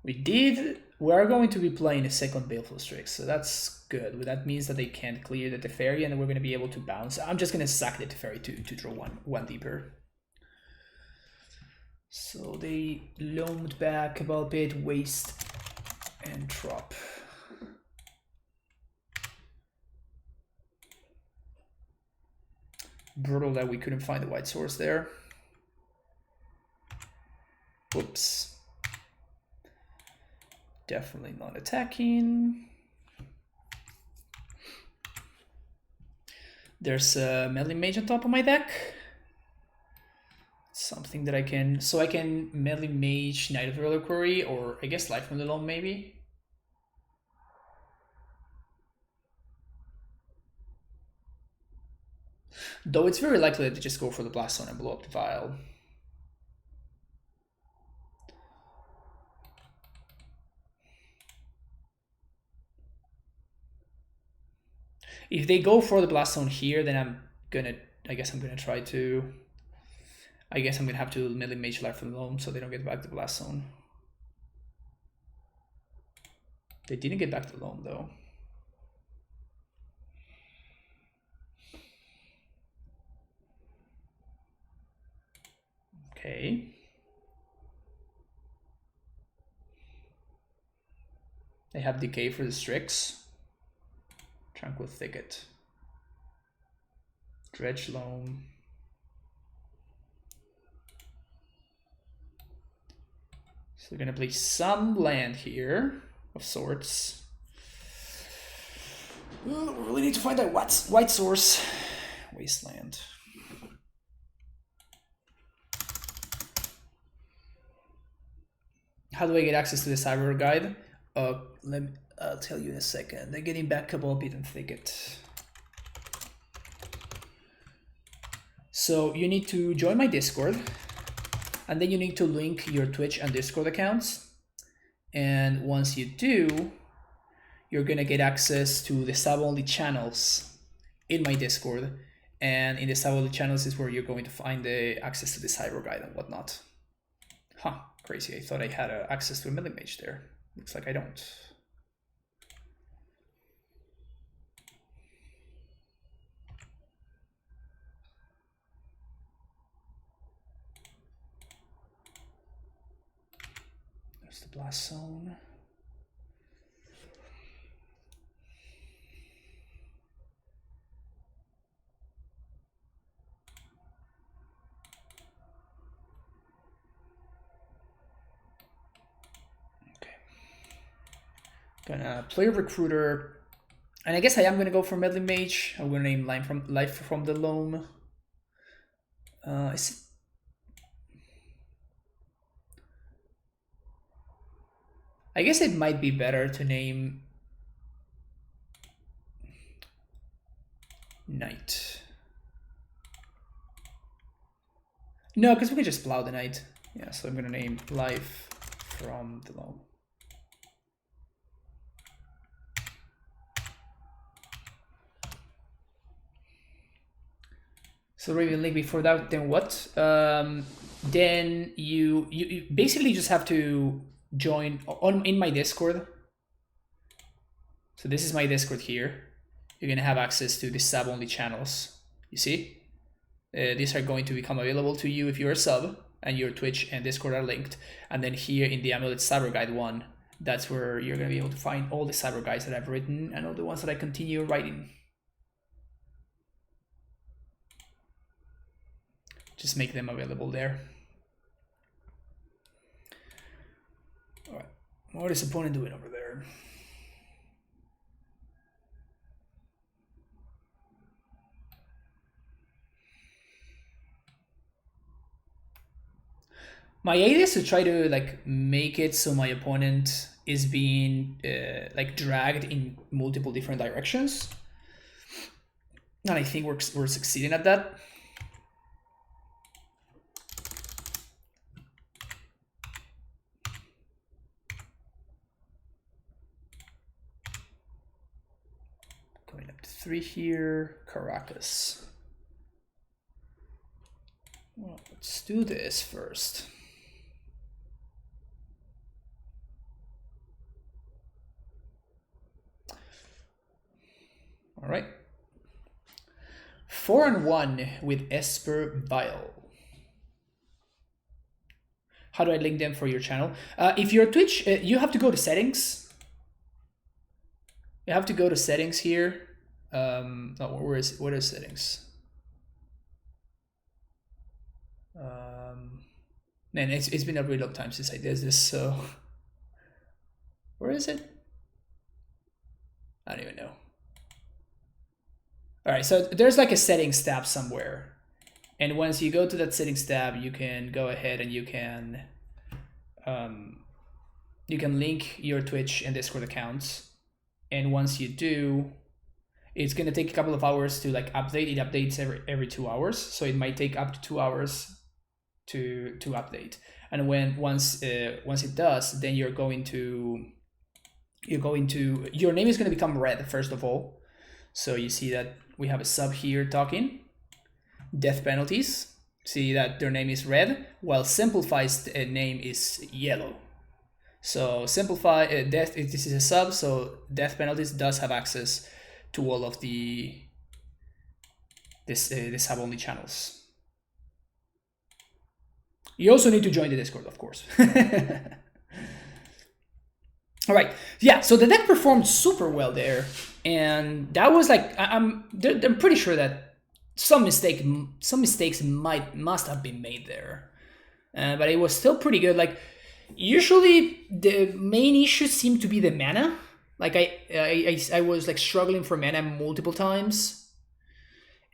S1: We're going to be playing a second Baleful Strix, so that's good. That means that they can't clear the Teferi, and we're going to be able to bounce. I'm just going to sack the Teferi to draw one deeper. So they Loamed back, Cabal Pit, Waste, and drop. Brutal that we couldn't find the white source there. Whoops. Definitely not attacking. There's a Meddling Mage on top of my deck. Something that I can... So I can Meddling Mage Knight of the Reliquary, or I guess Light from the Loam maybe. Though it's very likely that they just go for the Blast Zone and blow up the vial. If they go for the Blast Zone here, then I guess I'm gonna try to... I guess I'm gonna have to Meddling Mage Life from the Loam so they don't get back the Blast Zone. They didn't get back the Loam though. Okay. They have Decay for the Strix. Tranquil Thicket. Dredge Loam. So we're gonna play some land here of sorts. Ooh, we really need to find that white source. Wasteland. How do I get access to the Cyber Guide? I'll tell you in a second. They're getting back Cabal Pit and Thicket. So you need to join my Discord, and then you need to link your Twitch and Discord accounts. And once you do, you're gonna get access to the sub-only channels in my Discord. And in the sub-only channels is where you're going to find the access to the Cyber Guide and whatnot. Huh, crazy. I thought I had access to a Meddling Mage there. Looks like I don't. There's the Blast Zone. Gonna play Recruiter, and I guess I am gonna go for Meddling Mage. I'm gonna name Life from the Loam. I guess it might be better to name Knight. No, because we can just plow the Knight. Yeah, so I'm gonna name Life from the Loam. So Raven Link before that, then what? Then you basically just have to join in my Discord. So this is my Discord here. You're gonna have access to the sub-only channels. You see? These are going to become available to you if you're a sub, and your Twitch and Discord are linked. And then here in the Amulet Cyber Guide 1, that's where you're gonna be able to find all the cyber guides that I've written and all the ones that I continue writing. Just make them available there. All right, what is opponent doing over there? My idea is to try to like make it so my opponent is being like dragged in multiple different directions, and I think we're succeeding at that. Going up to 3 here, Caracas. Well, let's do this first. All right. 4-1 with Esper Vial. How do I link them for your channel? If you're Twitch, you have to go to settings. You have to go to settings here. No, what is settings? Man, it's been a really long time since I did this, so where is it? I don't even know. All right, so there's like a settings tab somewhere, and once you go to that settings tab, you can go ahead and you can link your Twitch and Discord accounts, and once you do, it's gonna take a couple of hours to like update. It updates every 2 hours, so it might take up to 2 hours to update. And once it does, then your name is gonna become red first of all. So you see that we have a sub here talking. Death penalties. See that their name is red, while Simplify's name is yellow. So Simplify death. This is a sub, so Death Penalties does have access to all of the sub only channels. You also need to join the Discord, of course. All right, yeah. So the deck performed super well there, and that was like I'm pretty sure that some mistakes must have been made there, but it was still pretty good. Like usually the main issue seemed to be the mana. Like I was like struggling for mana multiple times,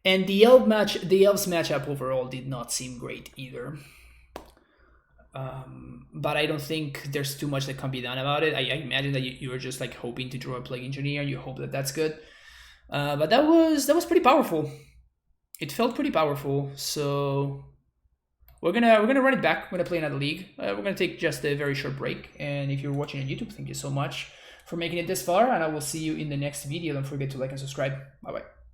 S1: and the Elves matchup overall did not seem great either. But I don't think there's too much that can be done about it. I imagine that you were just like hoping to draw a Plague Engineer. You hope that that's good. But that was pretty powerful. It felt pretty powerful. So we're gonna run it back. We're gonna play another league. We're gonna take just a very short break. And if you're watching on YouTube, thank you so much for making it this far. And I will see you in the next video. Don't forget to like and subscribe. Bye bye.